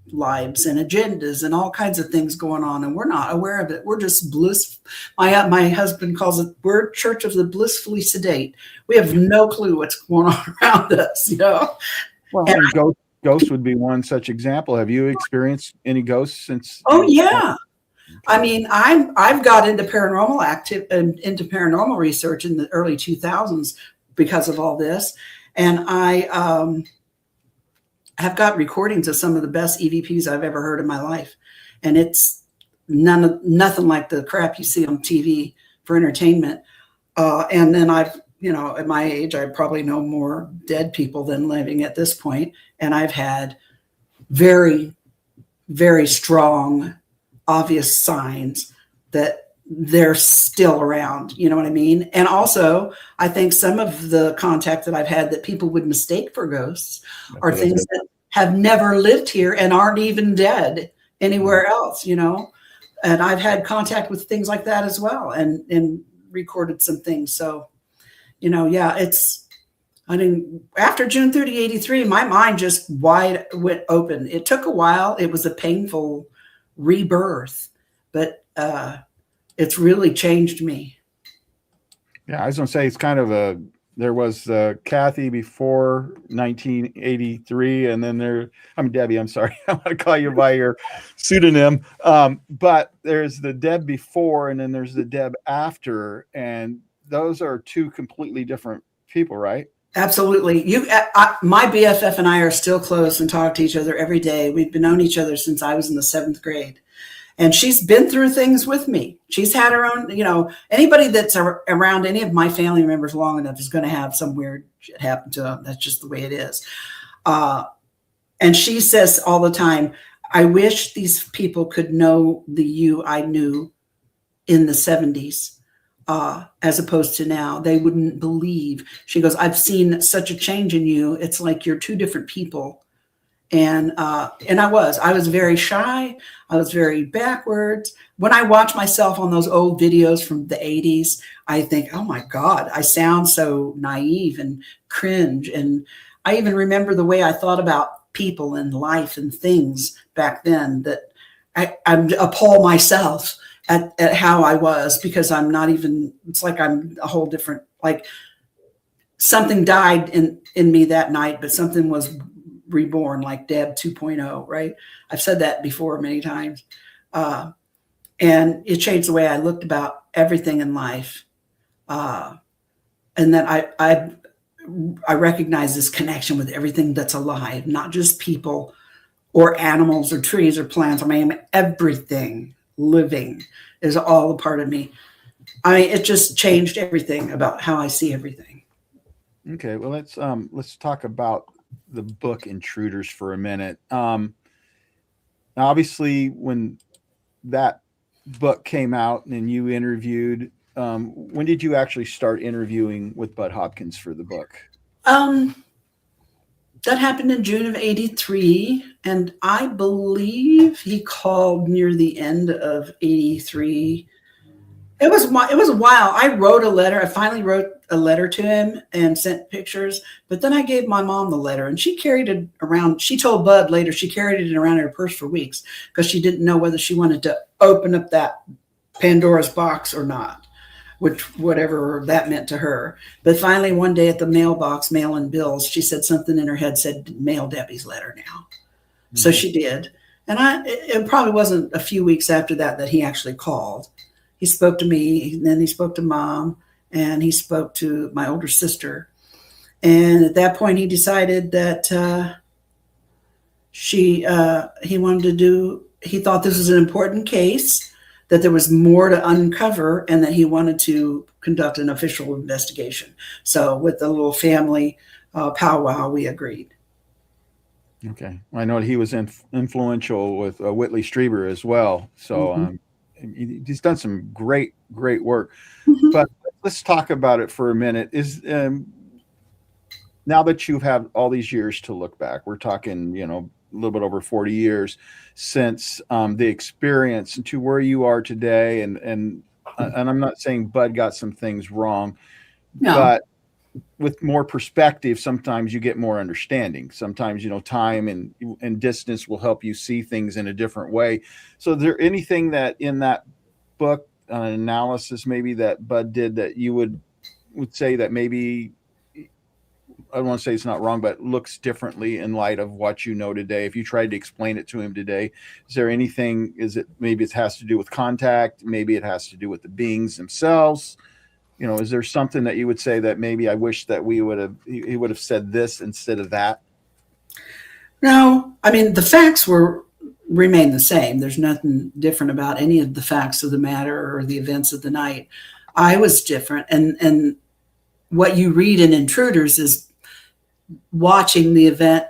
lives and agendas and all kinds of things going on. And we're not aware of it. We're just bliss. My husband calls it, we're Church of the Blissfully Sedate. We have no clue what's going on around us, Well, and ghosts would be one such example. Have you experienced any ghosts since? Oh yeah. I mean, I've got into paranormal research in the early 2000s because of all this. And I have got recordings of some of the best EVPs I've ever heard in my life. And it's nothing like the crap you see on TV for entertainment. And then I've, at my age, I probably know more dead people than living at this point. And I've had very, very strong, obvious signs that they're still around. You know what I mean? And also, I think some of the contact that I've had that people would mistake for ghosts are things that have never lived here and aren't even dead anywhere else, And I've had contact with things like that as well, and recorded some things. So, after June 30, 83, my mind just went open. It took a while. It was a painful rebirth, but it's really changed me. Yeah, I was going to say it's kind of there was Kathie before 1983, and then I'm Debbie, I'm sorry. I'm going to call you by your pseudonym. But there's the Deb before, and then there's the Deb after, and those are two completely different people, right? Absolutely. My BFF and I are still close and talk to each other every day. We've been known each other since I was in the 7th grade. And she's been through things with me. She's had her own, anybody that's around any of my family members long enough is going to have some weird shit happen to them. That's just the way it is. And she says all the time, I wish these people could know the you I knew in the 70s, as opposed to now. They wouldn't believe. She goes, I've seen such a change in you. It's like you're two different people. And I was very shy. I was very backwards. When I watch myself on those old videos from the 80s, I think, oh my God, I sound so naive and cringe. And I even remember the way I thought about people and life and things back then, that I appall myself at how I was, because I'm not even, it's like I'm a whole different, like something died in me that night, but something was reborn, like Deb 2.0, right? I've said that before many times. And it changed the way I looked about everything in life. And then I recognize this connection with everything that's alive, not just people or animals or trees or plants. I mean, everything living is all a part of me. I mean, it just changed everything about how I see everything. Okay, well, let's talk about the book Intruders for a minute. Now, obviously, when that book came out and you interviewed, when did you actually start interviewing with Budd Hopkins for the book? That happened in June of 83, and I believe he called near the end of 83. It was a while. I wrote a letter. I finally wrote a letter to him and sent pictures, but then I gave my mom the letter, and she carried it around. She told Bud later she carried it around in her purse for weeks because she didn't know whether she wanted to open up that Pandora's box or not, whatever that meant to her. But finally, one day at the mailbox, mailing bills, she said something in her head said, mail Debbie's letter now. Mm-hmm. So she did. And it probably wasn't a few weeks after that he actually called. He spoke to me, and then he spoke to Mom, and he spoke to my older sister. And at that point, he decided that he thought this was an important case, that there was more to uncover, and that he wanted to conduct an official investigation. So with the little family powwow, we agreed. Okay. I know he was influential with Whitley Strieber as well. So he's done some great work. Mm-hmm. But let's talk about it for a minute. Now that you've had all these years to look back, we're talking, a little bit over 40 years since the experience to where you are today. And I'm not saying Bud got some things wrong, but with more perspective, sometimes you get more understanding. Sometimes, time and distance will help you see things in a different way. So is there anything that in that book, analysis maybe that Bud did that you would say that maybe, I don't want to say it's not wrong, but looks differently in light of what you know today? If you tried to explain it to him today, is there anything, maybe it has to do with contact? Maybe it has to do with the beings themselves? You know, is there something that you would say that maybe I wish that he would have said this instead of that? No, I mean, the facts remain the same. There's nothing different about any of the facts of the matter or the events of the night. I was different. And what you read in Intruders is watching the event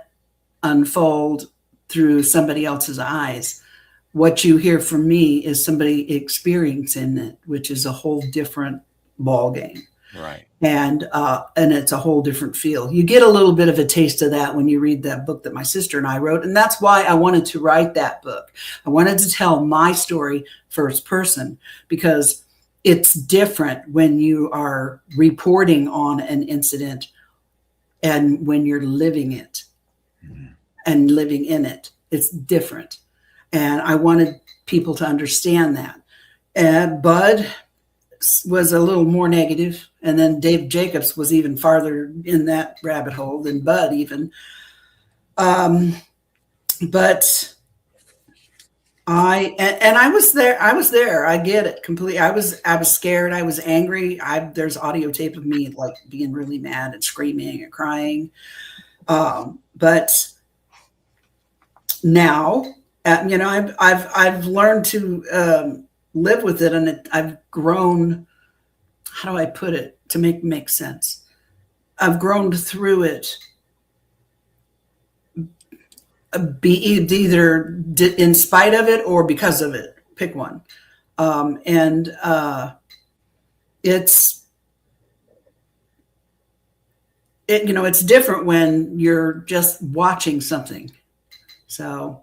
unfold through somebody else's eyes. What you hear from me is somebody experiencing it, which is a whole different ball game. Right. And it's a whole different feel. You get a little bit of a taste of that when you read that book that my sister and I wrote. And that's why I wanted to write that book. I wanted to tell my story first person, because it's different when you are reporting on an incident and when you're living it and living in it. It's different. And I wanted people to understand that. And Bud was a little more negative, and then Dave Jacobs was even farther in that rabbit hole than Bud even. But I was there. I get it completely. I was scared. I was angry. There's audio tape of me like being really mad and screaming and crying. But now, you know, I've learned to live with it, and I've grown. How do I put it to make sense? I've grown through it. Be either in spite of it or because of it. Pick one. It's different when you're just watching something. So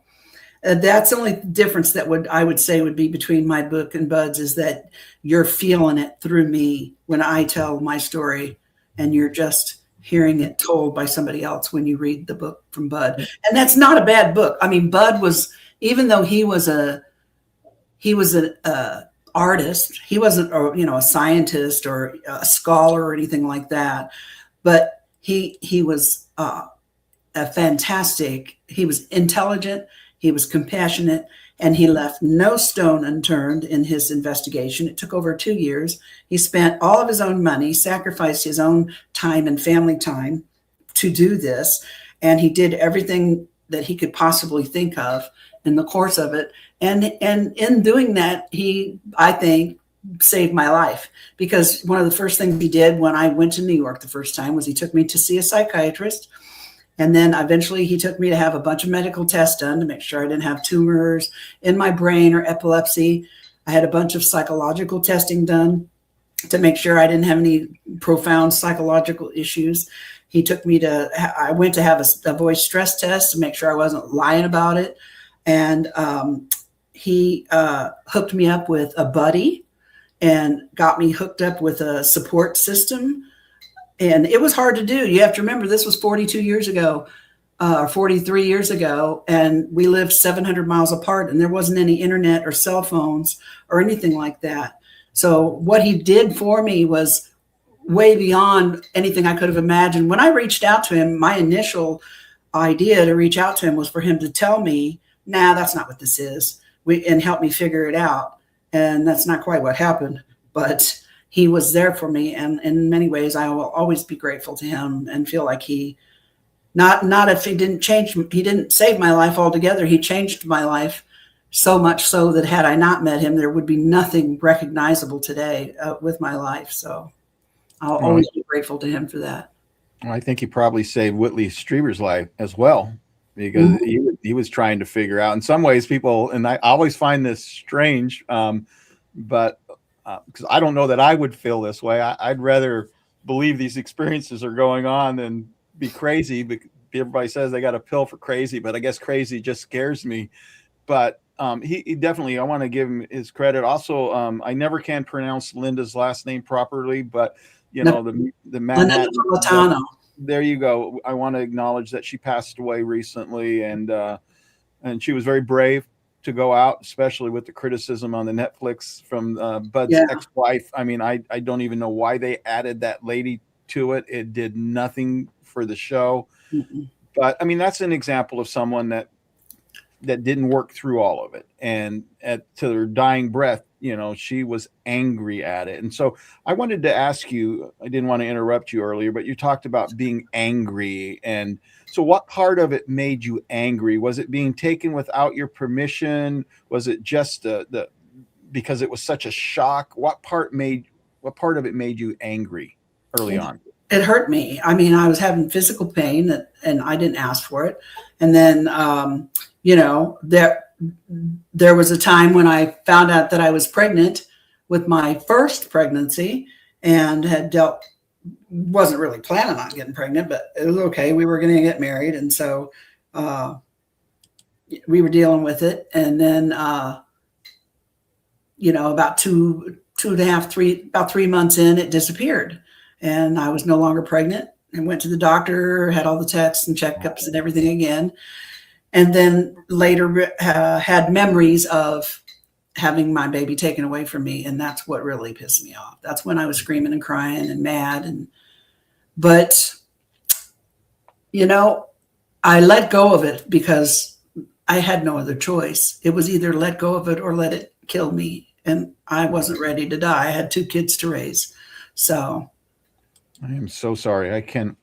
that's the only difference that I would say would be between my book and Bud's, is that you're feeling it through me when I tell my story, and you're just hearing it told by somebody else when you read the book from Bud. And that's not a bad book. I mean, Bud was, even though he was an artist, he wasn't, a scientist or a scholar or anything like that, but he was a fantastic. He was intelligent. He was compassionate, and he left no stone unturned in his investigation. It took over 2 years. He spent all of his own money, sacrificed his own time and family time to do this. And he did everything that he could possibly think of in the course of it. And in doing that, he, I think, saved my life, because one of the first things he did when I went to New York the first time was he took me to see a psychiatrist. And then eventually he took me to have a bunch of medical tests done to make sure I didn't have tumors in my brain or epilepsy. I had a bunch of psychological testing done to make sure I didn't have any profound psychological issues. I went to have a voice stress test to make sure I wasn't lying about it. And he hooked me up with a buddy and got me hooked up with a support system. And it was hard to do. You have to remember, this was 42 years ago, or 43 years ago, and we lived 700 miles apart, and there wasn't any internet or cell phones or anything like that. So what he did for me was way beyond anything I could have imagined. When I reached out to him, my initial idea to reach out to him was for him to tell me, nah, that's not what this is, and help me figure it out. And that's not quite what happened, but he was there for me. And in many ways, I will always be grateful to him and feel like not if he didn't save my life altogether. He changed my life so much so that had I not met him, there would be nothing recognizable today with my life. So I'll always be grateful to him for that. I think he probably saved Whitley Strieber's life as well, because he was trying to figure out, in some ways, people, and I always find this strange, but because I don't know that I would feel this way. I'd rather believe these experiences are going on than be crazy. Everybody says they got a pill for crazy, but I guess crazy just scares me. But he definitely, I want to give him his credit. Also, I never can pronounce Linda's last name properly, but the Manhattan. There you go. I want to acknowledge that she passed away recently, and she was very brave to go out, especially with the criticism on the Netflix from Bud's ex-wife. I mean, I don't even know why they added that lady to it. It did nothing for the show. Mm-mm. But I mean, that's an example of someone that didn't work through all of it. And to their dying breath, you know, she was angry at it. And so I wanted to ask you, I didn't want to interrupt you earlier, but you talked about being angry. And so what part of it made you angry? Was it being taken without your permission? Was it just because it was such a shock? What part of it made you angry early on? It hurt me. I mean, I was having physical pain and I didn't ask for it. And then, you know, there was a time when I found out that I was pregnant with my first pregnancy and wasn't really planning on getting pregnant, but it was okay. We were going to get married. And so we were dealing with it. And then, you know, about two and a half, about 3 months in, it disappeared. And I was no longer pregnant and went to the doctor, had all the tests and checkups and everything again. And then later had memories of having my baby taken away from me. And that's what really pissed me off. That's when I was screaming and crying and mad. But, you know, I let go of it because I had no other choice. It was either let go of it or let it kill me. And I wasn't ready to die. I had 2 kids to raise. So I am so sorry. I can't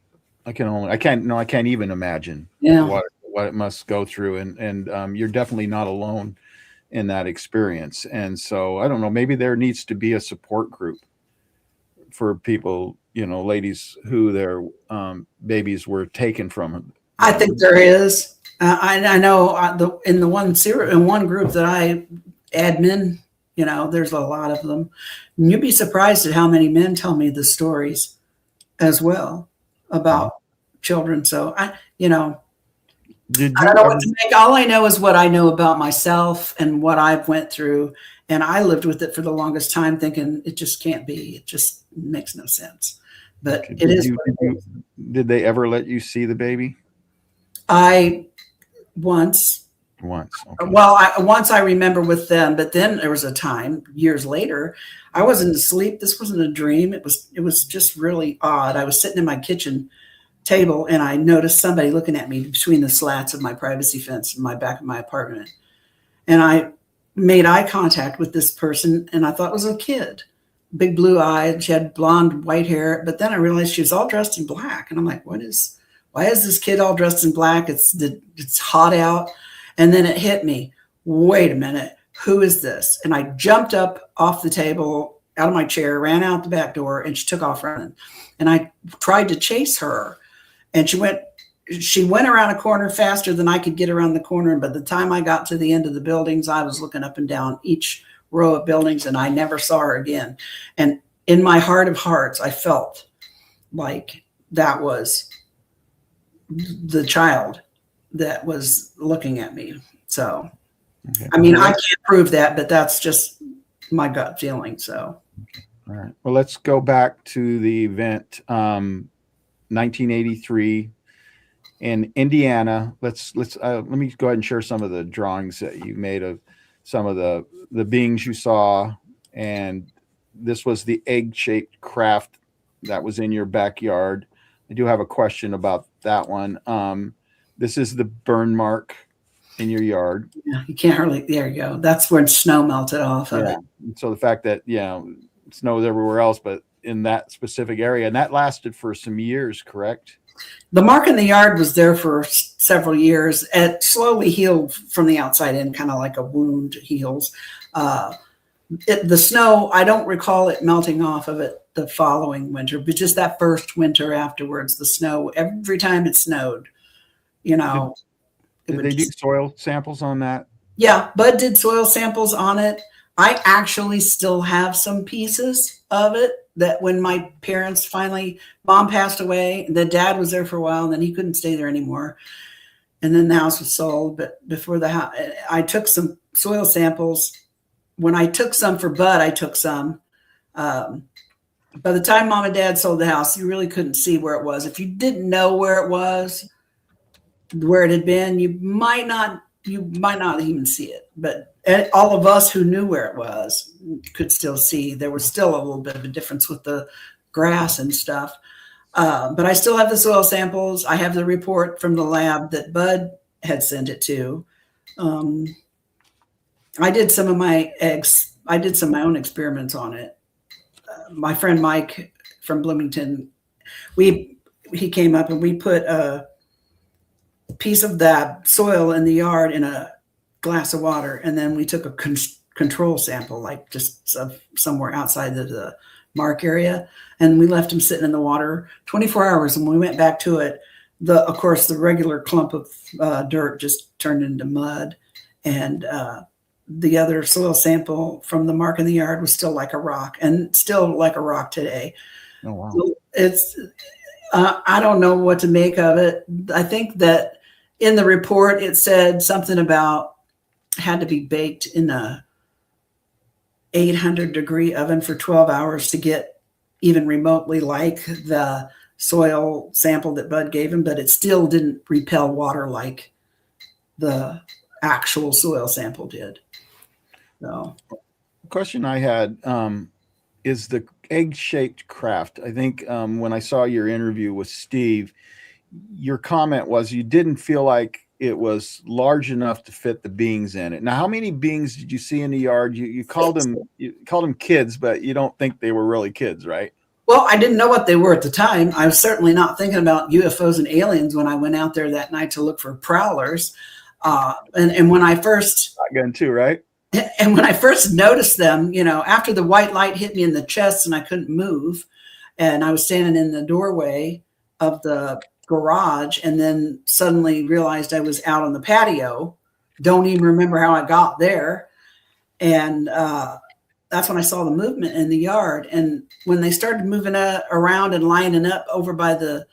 even imagine what it must go through. And you're definitely not alone in that experience. And so I don't know, maybe there needs to be a support group for people, you know, ladies who their babies were taken from them. I think there is. I know in one group that I admin, you know, there's a lot of them. And you'd be surprised at how many men tell me the stories as well about children. So I don't know what to make. All I know is what I know about myself and what I've went through. And I lived with it for the longest time thinking it just can't be. It just makes no sense. But it is. Did they ever let you see the baby? Once. Okay. Well, once I remember with them, but then there was a time years later, I wasn't asleep. This wasn't a dream. It was just really odd. I was sitting in my kitchen table and I noticed somebody looking at me between the slats of my privacy fence in my back of my apartment. And I made eye contact with this person and I thought it was a kid, big blue eyed. She had blonde white hair, but then I realized she was all dressed in black. And I'm like, why is this kid all dressed in black? It's hot out. And then it hit me, wait a minute, who is this? And I jumped up off the table, out of my chair, ran out the back door, and she took off running. And I tried to chase her. And she went around a corner faster than I could get around the corner. And by the time I got to the end of the buildings, I was looking up and down each row of buildings, and I never saw her again. And in my heart of hearts, I felt like that was the child that was looking at me. So, okay. I mean, I can't prove that, but that's just my gut feeling. So, all right. Well, let's go back to the event, 1983 in Indiana. Let me go ahead and share some of the drawings that you made of some of the beings you saw. And this was the egg-shaped craft that was in your backyard. I do have a question about that one. This is the burn mark in your yard. Yeah, you can't hardly, there you go. That's where snow melted off of it. So the fact that, snow's everywhere else, but in that specific area, and that lasted for some years, correct? The mark in the yard was there for several years. It slowly healed from the outside in, kind of like a wound heals. The snow, I don't recall it melting off of it the following winter, but just that first winter afterwards, the snow, every time it snowed, did they do soil samples on that? Yeah, Bud did soil samples on it. I actually still have some pieces of it that when my parents mom passed away, the dad was there for a while and then he couldn't stay there anymore. And then the house was sold. But before the house, I took some soil samples. When I took some for Bud, I took some. By the time mom and dad sold the house, you really couldn't see where it was. If you didn't know where it was, where it had been, you might not even see it. But all of us who knew where it was could still see. There was still a little bit of a difference with the grass and stuff. But I still have the soil samples. I have the report from the lab that Bud had sent it to. I did some of my eggs. I did some of my own experiments on it. My friend Mike from Bloomington, he came up and we put a piece of that soil in the yard in a glass of water, and then we took a control sample, like just somewhere outside of the mark area, and we left him sitting in the water 24 hours. And when we went back to it, of course, the regular clump of dirt just turned into mud, and the other soil sample from the mark in the yard was still like a rock, and still like a rock today. Oh, wow. So it's, I don't know what to make of it. I think that in the report, it said something about had to be baked in a 800-degree oven for 12 hours to get even remotely like the soil sample that Bud gave him, but it still didn't repel water like the actual soil sample did. So, The question I had is the egg-shaped craft. I think when I saw your interview with Steve, your comment was you didn't feel like it was large enough to fit the beings in it. Now, how many beings did you see in the yard? You called them kids, but you don't think they were really kids, right? well, I didn't know what they were at the time. I was certainly not thinking about UFOs and aliens when I went out there that night to look for prowlers. And when I first Shotgun too, right? And when I first noticed them, after the white light hit me in the chest and I couldn't move, and I was standing in the doorway of the garage, and then suddenly realized I was out on the patio. Don't even remember how I got there. And that's when I saw the movement in the yard. And when they started moving around and lining up over by the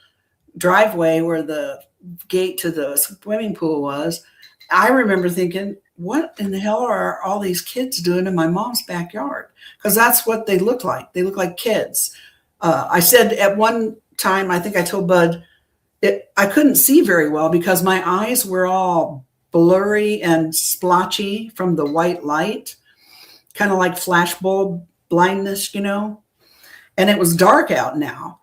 driveway where the gate to the swimming pool was, I remember thinking, what in the hell are all these kids doing in my mom's backyard? Because that's what they look like. They look like kids. I said at one time, I think I told Bud, I couldn't see very well because my eyes were all blurry and splotchy from the white light, kind of like flashbulb blindness, and it was dark out now.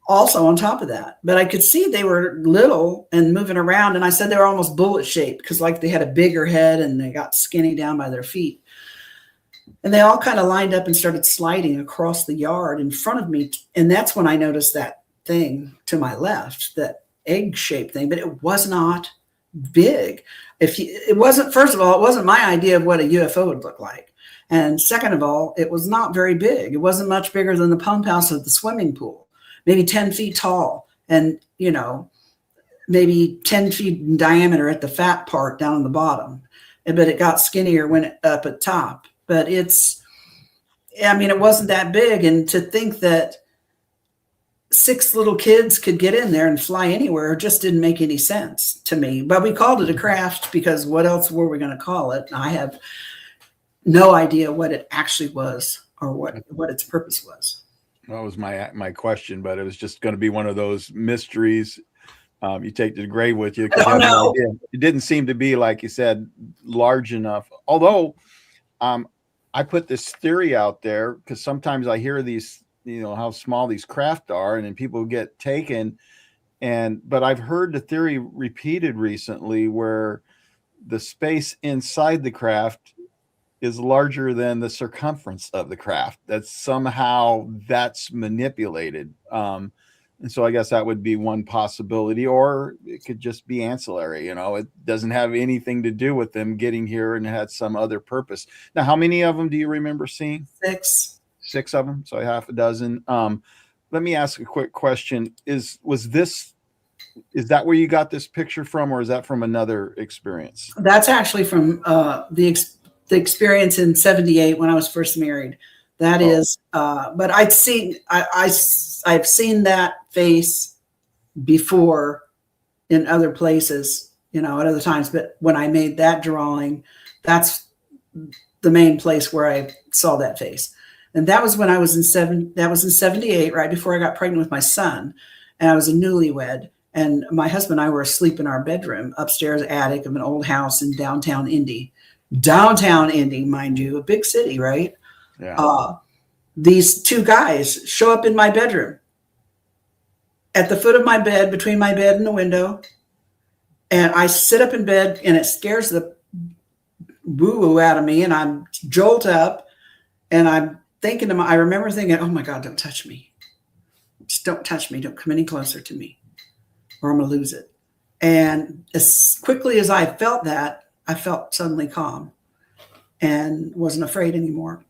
Also on top of that, but I could see they were little and moving around. And I said they were almost bullet shaped because like they had a bigger head and they got skinny down by their feet. And they all kind of lined up and started sliding across the yard in front of me. And that's when I noticed that thing to my left, that egg shaped thing, but it was not big. It wasn't, first of all, it wasn't my idea of what a UFO would look like. And second of all, it was not very big. It wasn't much bigger than the pump house of the swimming pool. Maybe 10 feet tall and, maybe 10 feet in diameter at the fat part down on the bottom. But it got skinnier when it up at top. But it wasn't that big. And to think that 6 little kids could get in there and fly anywhere just didn't make any sense to me. But we called it a craft because what else were we going to call it? I have no idea what it actually was or what its purpose was. That was my question, but it was just going to be one of those mysteries you take to the grave with you. Oh, no. It didn't seem to be, like you said, large enough. Although I put this theory out there because sometimes I hear these, how small these craft are, and then people get taken. But I've heard the theory repeated recently where the space inside the craft is larger than the circumference of the craft. That's manipulated. And so I guess that would be one possibility, or it could just be ancillary. It doesn't have anything to do with them getting here and had some other purpose. Now, how many of them do you remember seeing? 6. 6 of them. So half a dozen. Let me ask a quick question. Is that where you got this picture from, or is that from another experience? That's actually from the experience in 78 when I was first married. That is, but I've seen that face before in other places, at other times. But when I made that drawing, that's the main place where I saw that face. And that was when I was in 78, right before I got pregnant with my son. And I was a newlywed. And my husband and I were asleep in our bedroom, upstairs attic of an old house in downtown Indy. Downtown Indy, mind you, a big city, right? Yeah. These 2 guys show up in my bedroom at the foot of my bed, between my bed and the window. And I sit up in bed and it scares the woo-woo out of me. And I'm jolt up And I'm thinking to I remember thinking, oh my God, don't touch me. Just don't touch me. Don't come any closer to me or I'm going to lose it. And as quickly as I felt that, I felt suddenly calm and wasn't afraid anymore.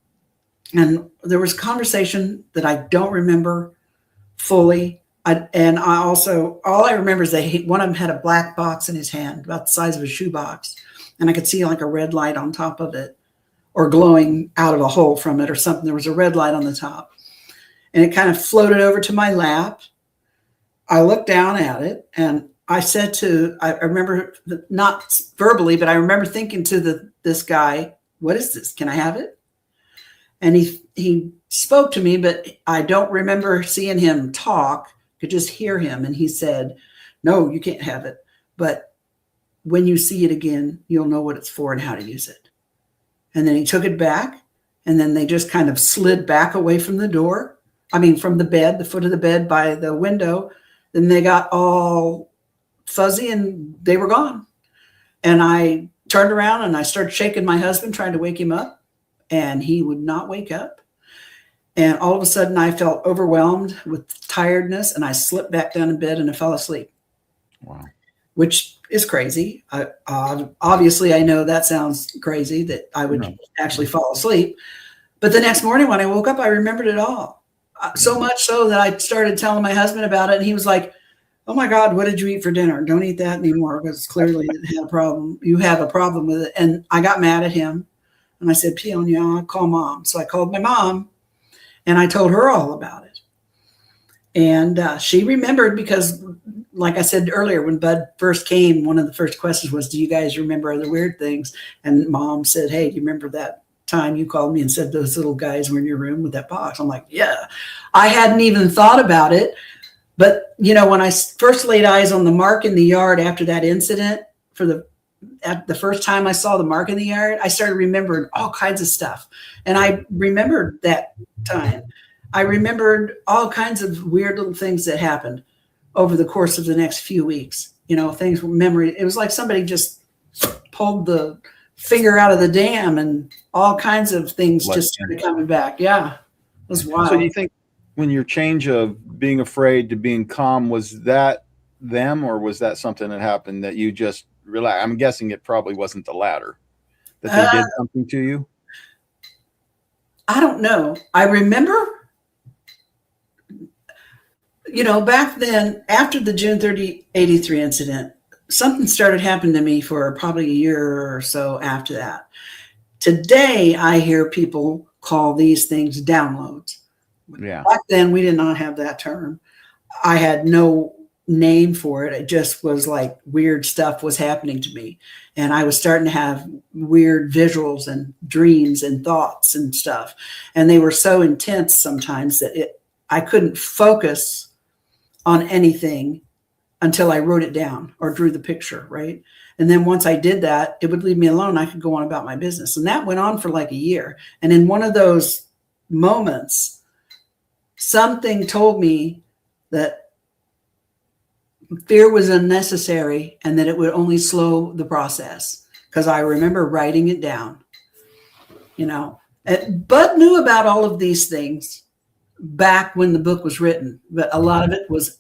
And there was conversation that I don't remember fully. All I remember is one of them had a black box in his hand, about the size of a shoebox. And I could see like a red light on top of it or glowing out of a hole from it or something. There was a red light on the top. And it kind of floated over to my lap. I looked down at it and I said I remember not verbally, but I remember thinking to this guy, what is this? Can I have it? And he spoke to me, but I don't remember seeing him talk. Could just hear him. And he said, no, you can't have it. But when you see it again, you'll know what it's for and how to use it. And then he took it back. And then they just kind of slid back away from the door. I mean, from the bed, the foot of the bed by the window. Then they got all fuzzy and they were gone. And I turned around and I started shaking my husband, trying to wake him up. And he would not wake up. And all of a sudden I felt overwhelmed with tiredness and I slipped back down in bed and I fell asleep. Wow. Which is crazy. Obviously I know that sounds crazy that I would actually fall asleep. But the next morning when I woke up, I remembered it all. So much so that I started telling my husband about it. And he was like, oh my God, what did you eat for dinner? Don't eat that anymore because clearly you had a problem. You have a problem with it. And I got mad at him. And I said, Peonia, I'll call mom. So I called my mom and I told her all about it. And she remembered because, like I said earlier, when Bud first came, one of the first questions was, do you guys remember other weird things? And mom said, hey, do you remember that time you called me and said those little guys were in your room with that box? I'm like, yeah. I hadn't even thought about it. But, when I first laid eyes on the mark in the yard after that incident, at the first time I saw the mark in the yard, I started remembering all kinds of stuff. And I remembered that time. I remembered all kinds of weird little things that happened over the course of the next few weeks. Things were memory. It was like somebody just pulled the finger out of the dam and all kinds of things just started coming back. Yeah. It was wild. So do you think when your change of being afraid to being calm, was that them or was that something that happened that you just realized? I'm guessing it probably wasn't the latter, that they did something to you. I don't know. I remember, back then, after the June 30, 83 incident, something started happening to me for probably a year or so after that. Today, I hear people call these things downloads. Yeah. Back then, we did not have that term. I had no name for it. It just was like weird stuff was happening to me. And I was starting to have weird visuals and dreams and thoughts and stuff. And they were so intense sometimes that I couldn't focus on anything until I wrote it down or drew the picture, right? And then once I did that, it would leave me alone. I could go on about my business. And that went on for like a year. And in one of those moments, something told me that fear was unnecessary and that it would only slow the process, because I remember writing it down. Bud knew about all of these things back when the book was written, but a lot of it was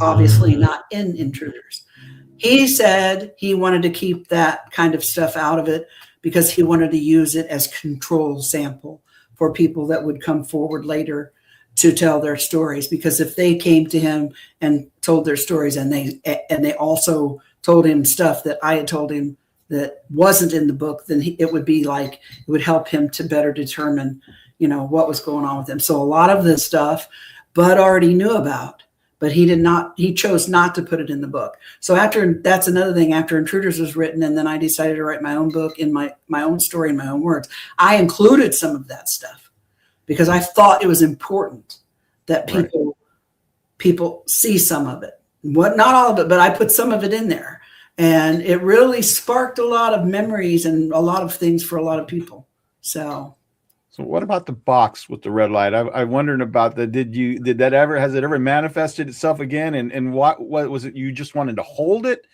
obviously not in Intruders. He said he wanted to keep that kind of stuff out of it because he wanted to use it as control sample for people that would come forward later to tell their stories. Because if they came to him and told their stories and they also told him stuff that I had told him that wasn't in the book, then it would be like, it would help him to better determine, what was going on with him. So a lot of this stuff Bud already knew about, but he chose not to put it in the book. So that's another thing, after Intruders was written, and then I decided to write my own book in my own story in my own words, I included some of that stuff because I thought it was important that people see some of it. Not all of it, but I put some of it in there. And it really sparked a lot of memories and a lot of things for a lot of people. So what about the box with the red light? I wondered about that. Has it ever manifested itself again? And what was it? You just wanted to hold it,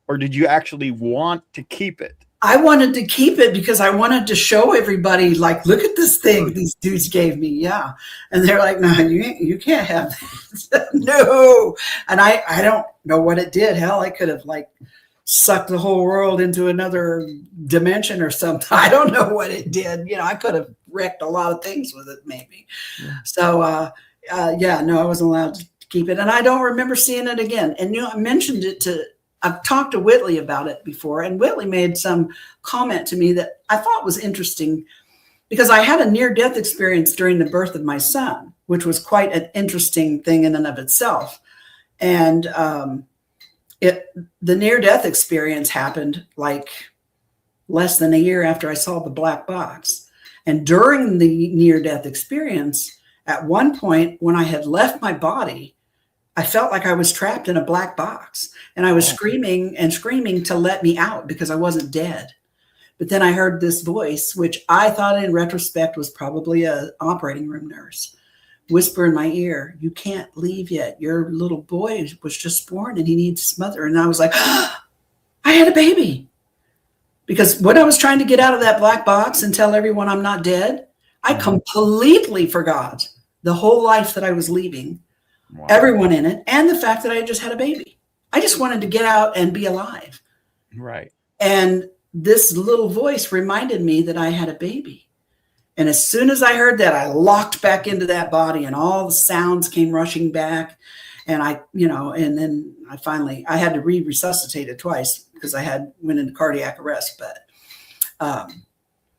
or did you actually want to keep it? I wanted to keep it because I wanted to show everybody, like, look at this thing these dudes gave me. Yeah. And they're like, no, you can't have that. No. And I don't know what it did. Hell, I could have like sucked the whole world into another dimension or something. I don't know what it did. I could have wrecked a lot of things with it, maybe. Yeah. So, yeah, no, I wasn't allowed to keep it. And I don't remember seeing it again. And, I mentioned it I've talked to Whitley about it before, and Whitley made some comment to me that I thought was interesting, because I had a near-death experience during the birth of my son, which was quite an interesting thing in and of itself. And the near-death experience happened like less than a year after I saw the black box. And during the near-death experience, at one point when I had left my body, I felt like I was trapped in a black box, and I was screaming and screaming to let me out because I wasn't dead. But then I heard this voice, which I thought in retrospect was probably an operating room nurse, whisper in my ear, "You can't leave yet. Your little boy was just born and he needs his mother." And I was like, I had a baby. Because when I was trying to get out of that black box and tell everyone I'm not dead, I completely forgot the whole life that I was leaving. Wow. Everyone in it, and the fact that I had just had a baby. I just wanted to get out and be alive. Right. And this little voice reminded me that I had a baby. And as soon as I heard that, I locked back into that body, and all the sounds came rushing back. And and then I had to resuscitate it twice because I went into cardiac arrest. But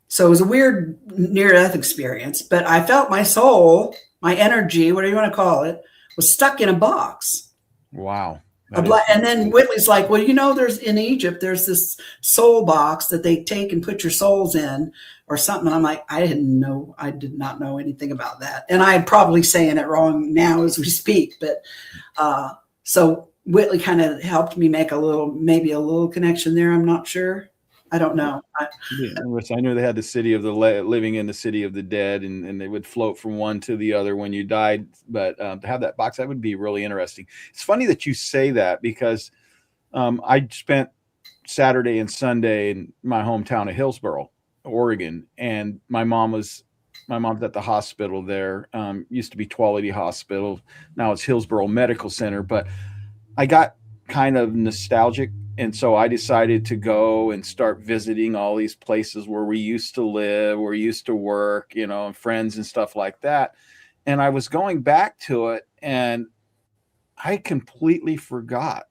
so it was a weird near-death experience, but I felt my soul, my energy, whatever you want to call it, was stuck in a box. Wow. And then Whitley's like, well, there's in Egypt, there's this soul box that they take and put your souls in or something. And I'm like, I did not know anything about that. And I'm probably saying it wrong now as we speak. But so Whitley kind of helped me make maybe a little connection there. I'm not sure. I don't know. I knew they had the city of the living in the city of the dead, and they would float from one to the other when you died. But to have that box, that would be really interesting. It's funny that you say that, because I spent Saturday and Sunday in my hometown of Hillsboro, Oregon, and my mom's at the hospital there. Used to be Tuolity Hospital, now it's Hillsboro Medical Center. But I got kind of nostalgic. And so I decided to go and start visiting all these places where we used to live, where we used to work, and friends and stuff like that. And I was going back to it, and I completely forgot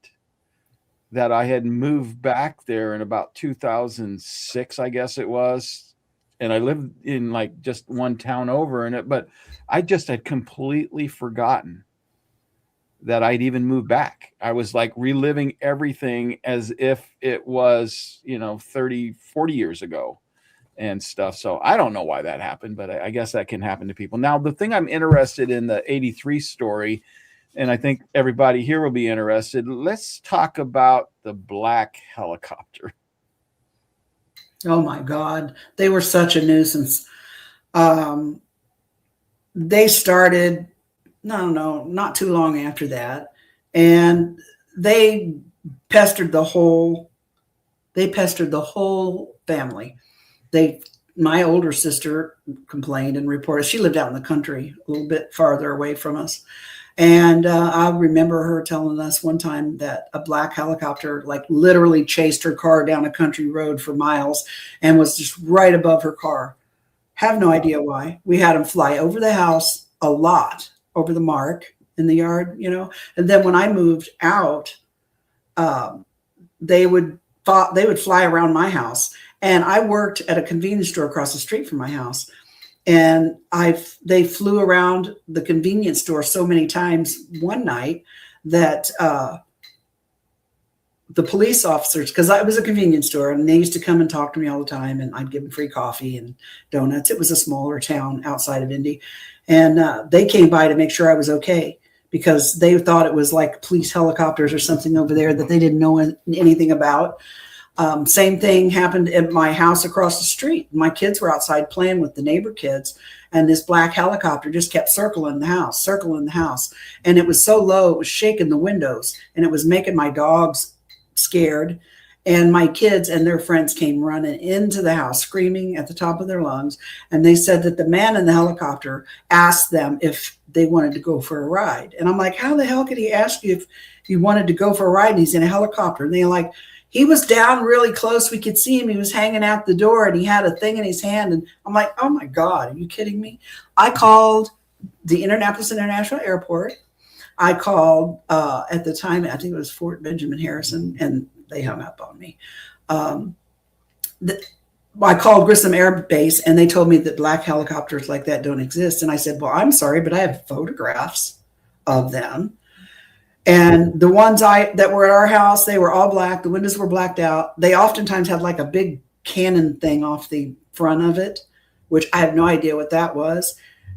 that I had moved back there in about 2006, I guess it was. And I lived in like just one town over in it, but I just had completely forgotten that I'd even moved back. I was like reliving everything as if it was, 30, 40 years ago and stuff. So I don't know why that happened, but I guess that can happen to people. Now, the thing I'm interested in, the 83 story, and I think everybody here will be interested. Let's talk about the black helicopter. Oh my God. They were such a nuisance. They started, not too long after that. And they pestered the whole family. My older sister complained and reported. She lived out in the country, a little bit farther away from us. And I remember her telling us one time that a black helicopter like literally chased her car down a country road for miles and was just right above her car. Have no idea why. We had them fly over the house a lot, over the mark in the yard, And then when I moved out, they would fly around my house. And I worked at a convenience store across the street from my house. And they flew around the convenience store so many times one night that the police officers, because it was a convenience store, and they used to come and talk to me all the time, and I'd give them free coffee and donuts. It was a smaller town outside of Indy. And they came by to make sure I was okay, because they thought it was like police helicopters or something over there that they didn't know anything about. Same thing happened at my house across the street. My kids were outside playing with the neighbor kids, and this black helicopter just kept circling the house. And it was so low, it was shaking the windows, and it was making my dogs scared. And my kids and their friends came running into the house, screaming at the top of their lungs. And they said that the man in the helicopter asked them if they wanted to go for a ride. And I'm like, how the hell could he ask you if you wanted to go for a ride and he's in a helicopter? And they're like, he was down really close. We could see him. He was hanging out the door and he had a thing in his hand. And I'm like, oh my God, are you kidding me? I called the Indianapolis International Airport. I called at the time, I think it was Fort Benjamin Harrison, and they hung up on me. I called Grissom Air Base, and they told me that black helicopters like that don't exist. And I said, well, I'm sorry, but I have photographs of them. And the ones that were at our house, they were all black. The windows were blacked out. They oftentimes had like a big cannon thing off the front of it, which I have no idea what that was,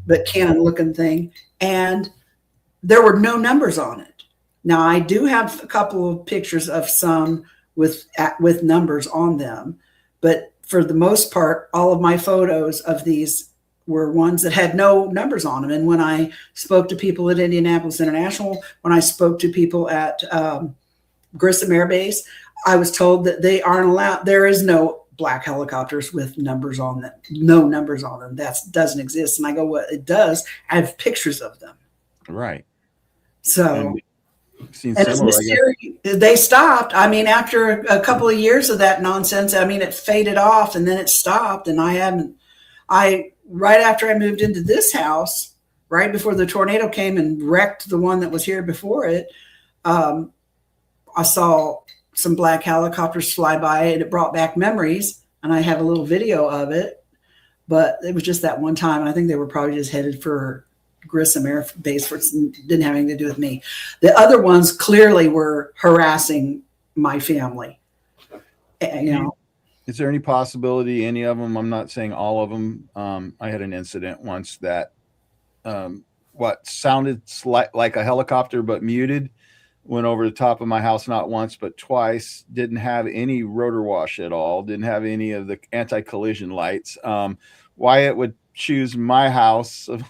but cannon looking thing. And there were no numbers on it. Now, I do have a couple of pictures of some with numbers on them, but for the most part, all of my photos of these were ones that had no numbers on them. And when I spoke to people at Indianapolis International, when I spoke to people at Grissom Air Base, I was told that they aren't allowed. There is no black helicopters with numbers on them, no numbers on them. That doesn't exist. And I go, well, it does. I have pictures of them. Right. So. Seen And similar, they stopped. I mean, after a couple of years of that nonsense, I mean, it faded off and then it stopped. And right after I moved into this house, right before the tornado came and wrecked the one that was here before it, I saw some black helicopters fly by and it brought back memories. And I have a little video of it, but it was just that one time. And I think they were probably just headed for Grissom Air Base, for it didn't have anything to do with me. The other ones clearly were harassing my family. You know, is there any possibility any of them? I'm not saying all of them. I had an incident once that what sounded like a helicopter but muted, went over the top of my house not once but twice. Didn't have any rotor wash at all. Didn't have any of the anti-collision lights. Why it would choose my house of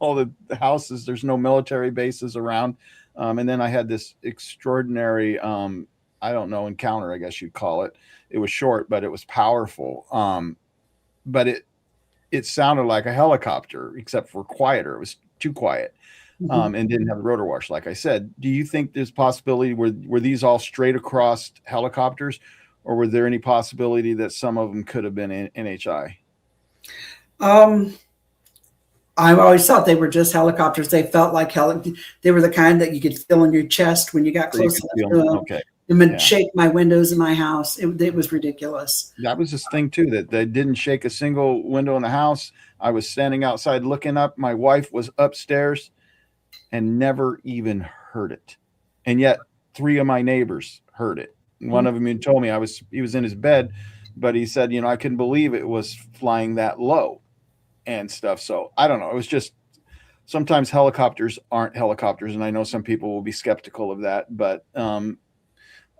all the houses, there's no military bases around. And then I had this extraordinary, I don't know, encounter, I guess you'd call it. It was short, but it was powerful. But it sounded like a helicopter, except for quieter. It was too quiet, and didn't have the rotor wash, like I said. Do you think there's possibility, were these all straight across helicopters, or were there any possibility that some of them could have been NHI? I've always thought they were just helicopters. They felt like they were the kind that you could feel in your chest when you got close enough to them. Okay. It would shake my windows in my house. It was ridiculous. That was this thing too, that they didn't shake a single window in the house. I was standing outside looking up. My wife was upstairs and never even heard it. And yet 3 of my neighbors heard it. One of them even told me he was in his bed, but he said, I couldn't believe it was flying that low and stuff. So I don't know. It was just, sometimes helicopters aren't helicopters. And I know some people will be skeptical of that, but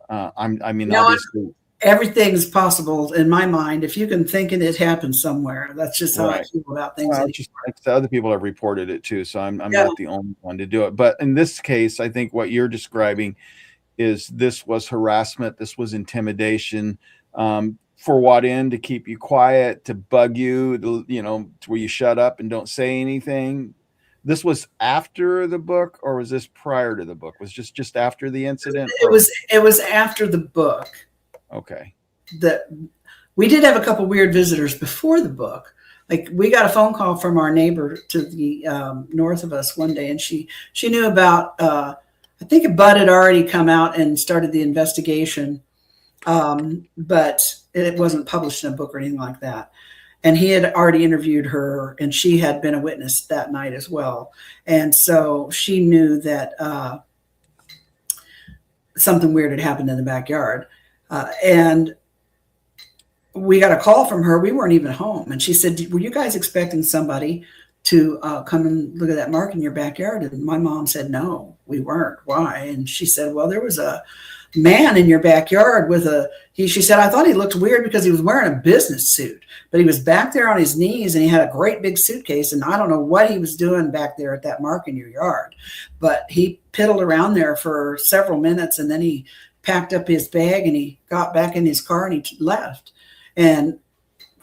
obviously everything's possible in my mind. If you can think it happened somewhere, that's just how I feel about things. Well, just other people have reported it too. So I'm not the only one to do it. But in this case, I think what you're describing is this was harassment. This was intimidation. For what end? To keep you quiet, to bug you, to where you shut up and don't say anything. This was after the book, or was this prior to the book? Was just after the incident? It was after the book. Okay. We did have a couple weird visitors before the book. Like, we got a phone call from our neighbor to the north of us one day, and she knew about. I think Bud had already come out and started the investigation. But it wasn't published in a book or anything like that. And he had already interviewed her, and she had been a witness that night as well. And so she knew that something weird had happened in the backyard. And we got a call from her. We weren't even home. And she said, were you guys expecting somebody to come and look at that mark in your backyard? And my mom said, no, we weren't. Why? And she said, well, there was a man in your backyard with she said, I thought he looked weird because he was wearing a business suit, but he was back there on his knees and he had a great big suitcase. And I don't know what he was doing back there at that mark in your yard, but he piddled around there for several minutes. And then he packed up his bag and he got back in his car and he left. And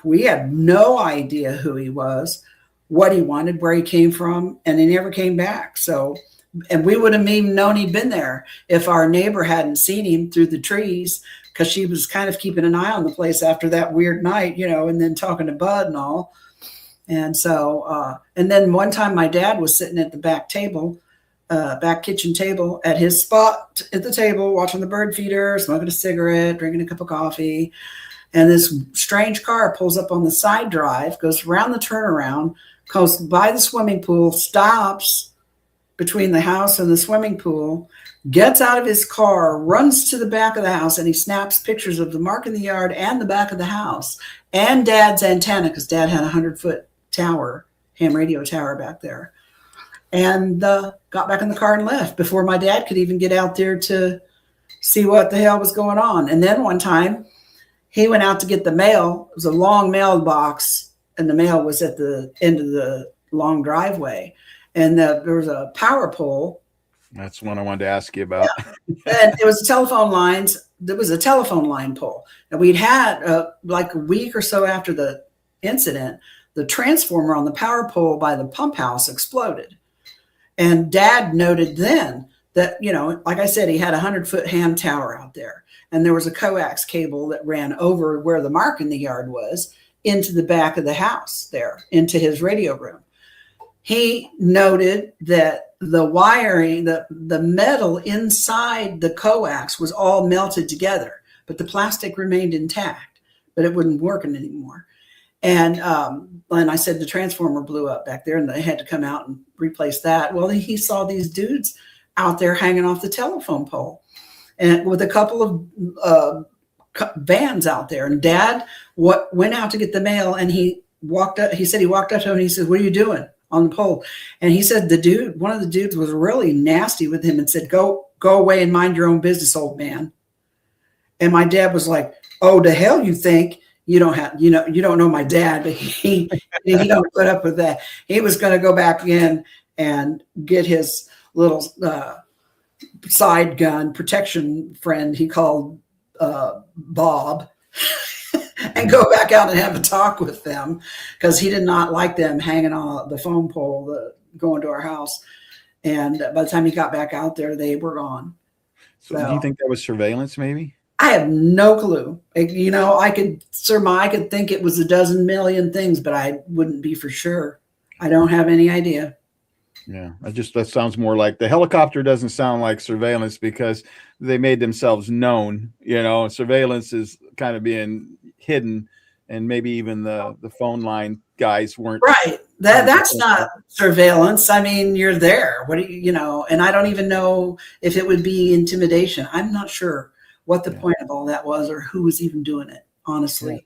we had no idea who he was, what he wanted, where he came from, and he never came back. So, and we wouldn't have even known he'd been there if our neighbor hadn't seen him through the trees, because she was kind of keeping an eye on the place after that weird night, you know, and then talking to Bud and all. And so, and then one time my dad was sitting at the back table, back kitchen table at his spot at the table, watching the bird feeder, smoking a cigarette, drinking a cup of coffee. And this strange car pulls up on the side drive, goes around the turnaround, goes by the swimming pool, stops between the house and the swimming pool, gets out of his car, runs to the back of the house, and he snaps pictures of the mark in the yard and the back of the house and Dad's antenna, because Dad had a 100-foot tower, ham radio tower back there, and got back in the car and left before my dad could even get out there to see what the hell was going on. And then one time he went out to get the mail. It was a long mailbox, and the mail was at the end of the long driveway, and there was a power pole. That's one I wanted to ask you about. Yeah. And it was telephone lines. There was a telephone line pole, and we'd had like a week or so after the incident, the transformer on the power pole by the pump house exploded. And Dad noted then that, you know, like I said, he had a 100-foot ham tower out there, and there was a coax cable that ran over where the mark in the yard was into the back of the house there, into his radio room. He noted that the wiring, the metal inside the coax was all melted together, but the plastic remained intact, but it wasn't working anymore. And I said the transformer blew up back there and they had to come out and replace that. Well, he saw these dudes out there hanging off the telephone pole and with a couple of vans out there. And Dad went out to get the mail, and he walked up. He said he walked up to him and he said, "What are you doing on the pole?" And he said one of the dudes was really nasty with him and said, go away and mind your own business, old man. And my dad was like, "Oh, the hell you think? You don't know my dad," but he don't put up with that. He was going to go back in and get his little side gun protection friend he called Bob and go back out and have a talk with them, because he did not like them hanging on the phone pole going to our house. And by the time he got back out there, they were gone. So do you think that was surveillance maybe? I have no clue. You know, I could think it was a dozen million things, but I wouldn't be for sure. I don't have any idea. Yeah, that sounds more like the helicopter. Doesn't sound like surveillance because they made themselves known. You know, surveillance is kind of being hidden, and maybe even the phone line guys weren't right. That's not surveillance. I mean, you're there. What do you know? And I don't even know if it would be intimidation. I'm not sure what the point of all that was or who was even doing it. Honestly,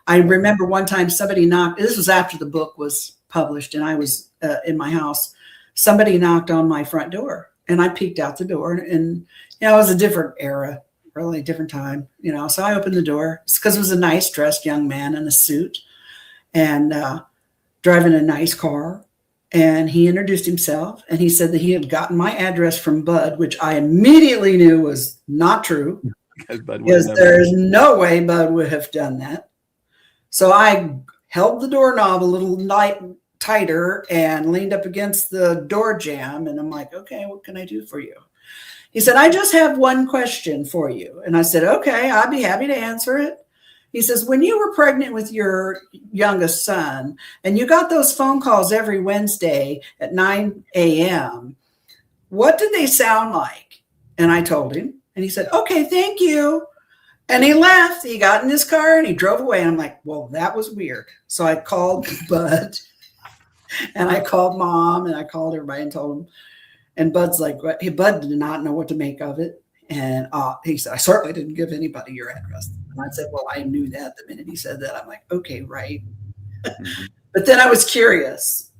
I remember one time somebody knocked. This was after the book was published, and I was in my house. Somebody knocked on my front door, and I peeked out the door, and you know, it was a different era, really different time, you know. So I opened the door because it was a nice dressed young man in a suit and driving a nice car. And he introduced himself, and he said that he had gotten my address from Bud, which I immediately knew was not true, because there's no way Bud would have done that. So I held the doorknob a little tighter and leaned up against the door jamb. And I'm like, "Okay, what can I do for you?" He said, "I just have one question for you." And I said, "Okay, I'd be happy to answer it." He says, "When you were pregnant with your youngest son and you got those phone calls every Wednesday at 9 a.m., what did they sound like?" And I told him, and he said, "Okay, thank you." And he left. He got in his car and he drove away. And I'm like, well, that was weird. So I called Bud and I called Mom and I called everybody and told them. And Bud's like, Bud did not know what to make of it. And he said, "I certainly didn't give anybody your address." And I said, "Well, I knew that the minute he said that." I'm like, "Okay, right." Mm-hmm. But then I was curious.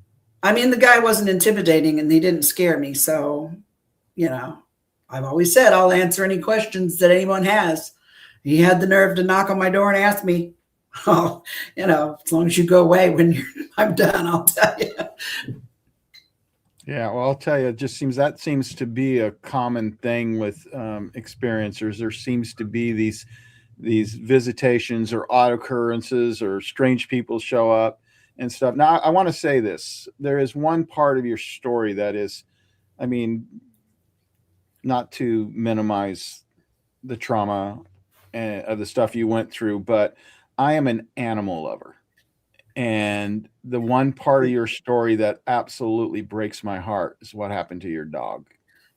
I mean, the guy wasn't intimidating and he didn't scare me. So, you know, I've always said I'll answer any questions that anyone has. He had the nerve to knock on my door and ask me. Oh, you know, as long as you go away when I'm done, I'll tell you. Yeah, well, I'll tell you, it just seems to be a common thing with experiencers. There seems to be these visitations or odd occurrences or strange people show up and stuff. Now, I want to say this. There is one part of your story that is, I mean, not to minimize the trauma and of the stuff you went through, but I am an animal lover. And the one part of your story that absolutely breaks my heart is what happened to your dog.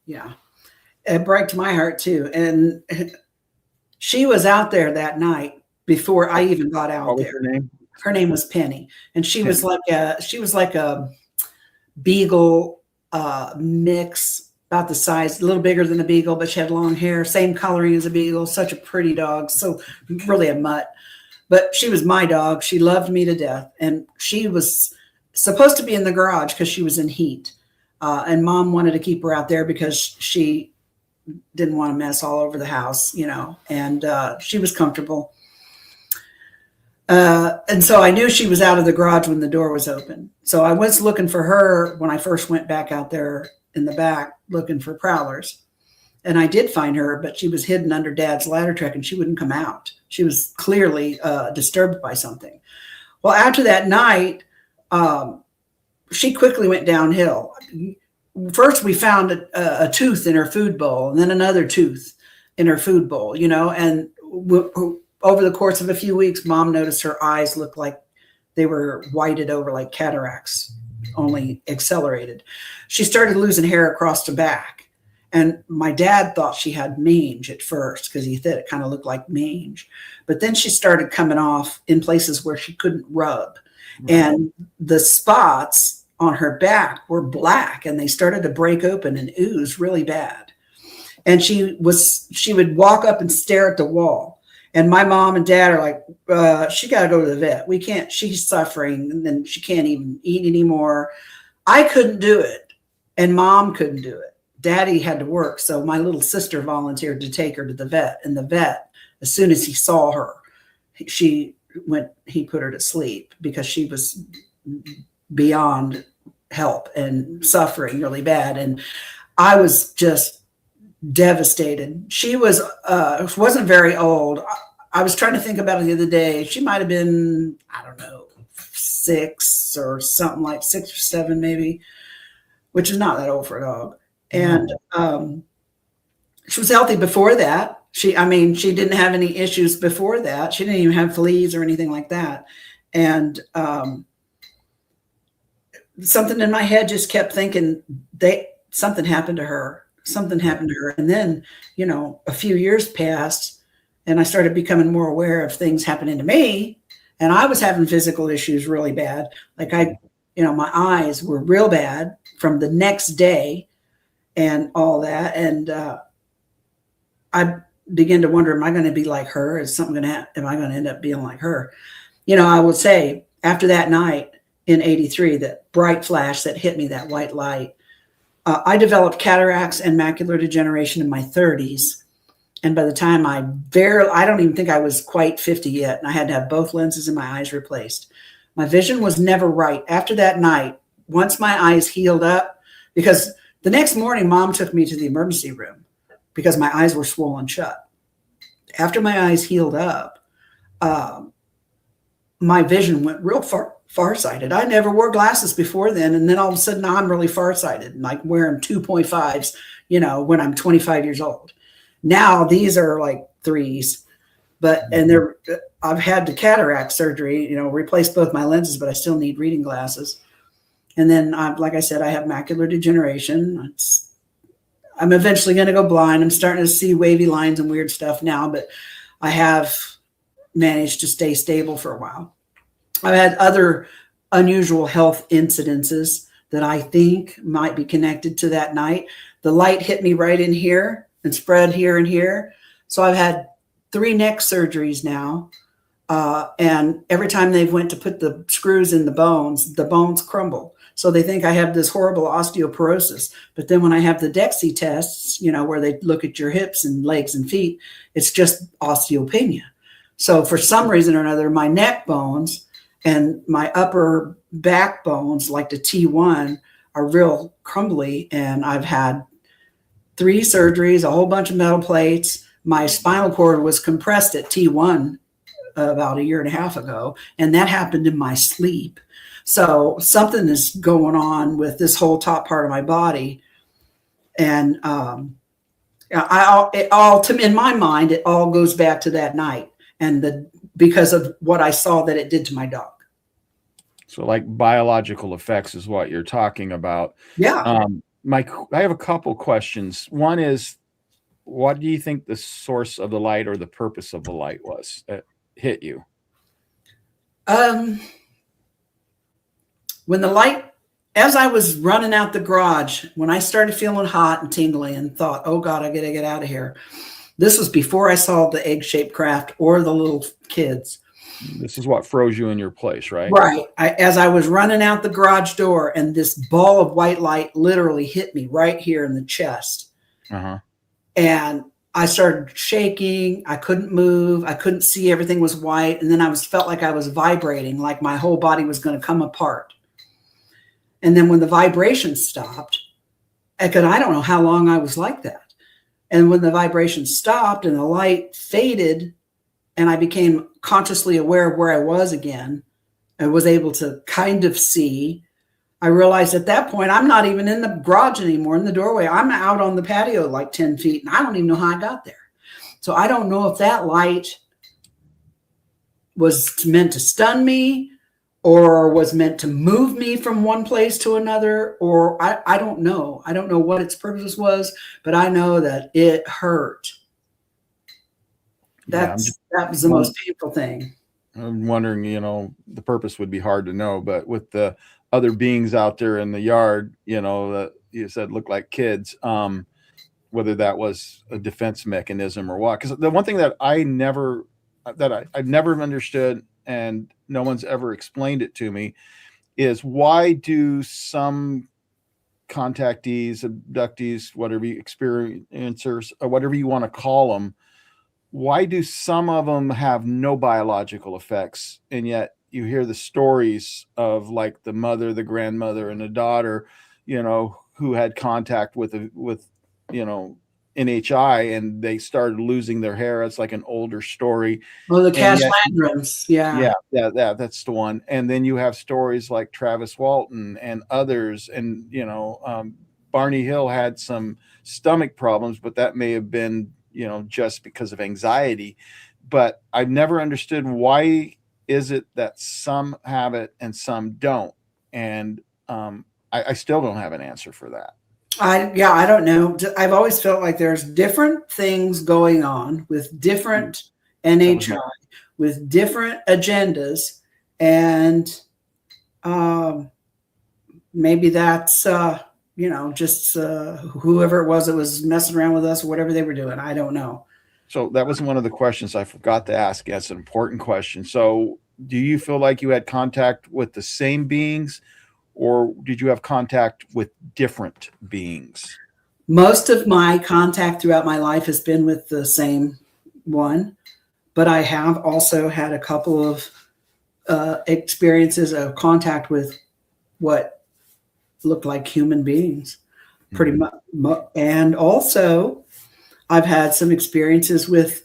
Yeah, it broke my heart too. And she was out there that night before I even got out What was there. her name? Her name was Penny, and she was like a beagle mix, about the size, a little bigger than a beagle, but she had long hair, same coloring as a beagle. Such a pretty dog, so really a mutt. But she was my dog. She loved me to death. And she was supposed to be in the garage because she was in heat. And Mom wanted to keep her out there because she didn't want to mess all over the house, you know, and she was comfortable. And so I knew she was out of the garage when the door was open. So I was looking for her when I first went back out there in the back looking for prowlers. And I did find her, but she was hidden under Dad's ladder truck and she wouldn't come out. She was clearly disturbed by something. Well, after that night, she quickly went downhill. First, we found a tooth in her food bowl and then another tooth in her food bowl, you know, and over the course of a few weeks, Mom noticed her eyes looked like they were whited over like cataracts, only accelerated. She started losing hair across her back. And my dad thought she had mange at first because he thought it kind of looked like mange. But then she started coming off in places where she couldn't rub. Right. And the spots on her back were black and they started to break open and ooze really bad. And she would walk up and stare at the wall. And my mom and dad are like, she got to go to the vet. We can't, she's suffering and then she can't even eat anymore. I couldn't do it. And Mom couldn't do it. Daddy had to work. So my little sister volunteered to take her to the vet. And the vet, as soon as he saw her, he put her to sleep because she was beyond help and suffering really bad. And I was just devastated. She wasn't very old. I was trying to think about it the other day. She might've been, I don't know, 6 or something, like 6 or 7 maybe, which is not that old for a dog. And she was healthy before that. She didn't have any issues before that. She didn't even have fleas or anything like that. And something in my head just kept thinking something happened to her. Something happened to her. And then, you know, a few years passed and I started becoming more aware of things happening to me. And I was having physical issues really bad. Like my eyes were real bad from the next day. And all that. And I began to wonder, am I going to be like her? Is something going to happen? Am I going to end up being like her? You know, I will say after that night in 83, that bright flash that hit me, that white light, I developed cataracts and macular degeneration in my 30s. And by the time I don't even think I was quite 50 yet. And I had to have both lenses in my eyes replaced. My vision was never right. After that night, once my eyes healed up, because the next morning, Mom took me to the emergency room because my eyes were swollen shut. After my eyes healed up, my vision went real farsighted. I never wore glasses before then. And then all of a sudden, now I'm really farsighted, like wearing 2.5s, you know, when I'm 25 years old. Now these are like 3s. And I've had the cataract surgery, you know, replaced both my lenses, but I still need reading glasses. And then, like I said, I have macular degeneration. I'm eventually going to go blind. I'm starting to see wavy lines and weird stuff now, but I have managed to stay stable for a while. I've had other unusual health incidences that I think might be connected to that night. The light hit me right in here and spread here and here. So I've had 3 neck surgeries now. And every time they've went to put the screws in the bones crumble. So they think I have this horrible osteoporosis. But then when I have the DEXA tests, you know, where they look at your hips and legs and feet, it's just osteopenia. So for some reason or another, my neck bones and my upper back bones, like the T1, are real crumbly, and I've had 3 surgeries, a whole bunch of metal plates. My spinal cord was compressed at T1 about 1.5 years ago, and that happened in my sleep. So something is going on with this whole top part of my body. And in my mind, it all goes back to that night, and because of what I saw that it did to my dog. So like biological effects is what you're talking about. Yeah. I have a couple questions. One is, what do you think the source of the light or the purpose of the light was that hit you? When the light, as I was running out the garage, when I started feeling hot and tingly and thought, oh God, I gotta get out of here. This was before I saw the egg-shaped craft or the little kids. This is what froze you in your place, right? Right. As I was running out the garage door, and this ball of white light literally hit me right here in the chest. Uh-huh. And I started shaking. I couldn't move. I couldn't see. Everything was white. And then I felt like I was vibrating, like my whole body was going to come apart. And then when the vibration stopped, I don't know how long I was like that. And when the vibration stopped and the light faded, and I became consciously aware of where I was again, I was able to kind of see. I realized at that point, I'm not even in the garage anymore, in the doorway. I'm out on the patio like 10 feet, and I don't even know how I got there. So I don't know if that light was meant to stun me or was meant to move me from one place to another, or I don't know. I don't know what its purpose was, but I know that it hurt. That was the most painful thing. I'm wondering, the purpose would be hard to know, but with the other beings out there in the yard, that you said looked like kids, whether that was a defense mechanism or what. Because the one thing that I never understood, and no one's ever explained it to me, is why do some contactees, abductees, whatever you experiencers, or whatever you want to call them, why do some of them have no biological effects, and yet you hear the stories of like the mother, the grandmother, and the daughter, who had contact with NHI, and they started losing their hair. It's like an older story. Well, the Cash Landrums, yeah, that's the one. And then you have stories like Travis Walton and others, and Barney Hill had some stomach problems, but that may have been just because of anxiety. But I've never understood, why is it that some have it and some don't? And I still don't have an answer for that. I don't know. I've always felt like there's different things going on with different NHI, with different agendas, and maybe that's just whoever it was that was messing around with us, or whatever they were doing. I don't know. So that was one of the questions I forgot to ask. That's an important question. So do you feel like you had contact with the same beings, or did you have contact with different beings? Most of my contact throughout my life has been with the same one, but I have also had a couple of experiences of contact with what looked like human beings, pretty much. And also I've had some experiences with,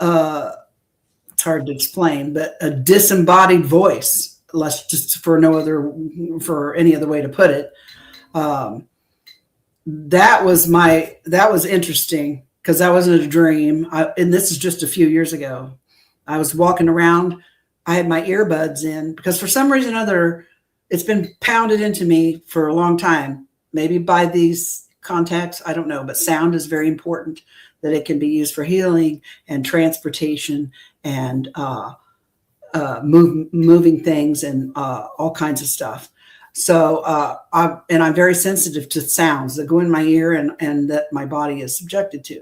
it's hard to explain, but a disembodied voice, for any other way to put it. That was interesting, because that wasn't a dream. And this is just a few years ago. I was walking around. I had my earbuds in, because for some reason or other, it's been pounded into me for a long time, maybe by these contacts, I don't know, but sound is very important, that it can be used for healing and transportation and moving things and all kinds of stuff. So I'm very sensitive to sounds that go in my ear and that my body is subjected to.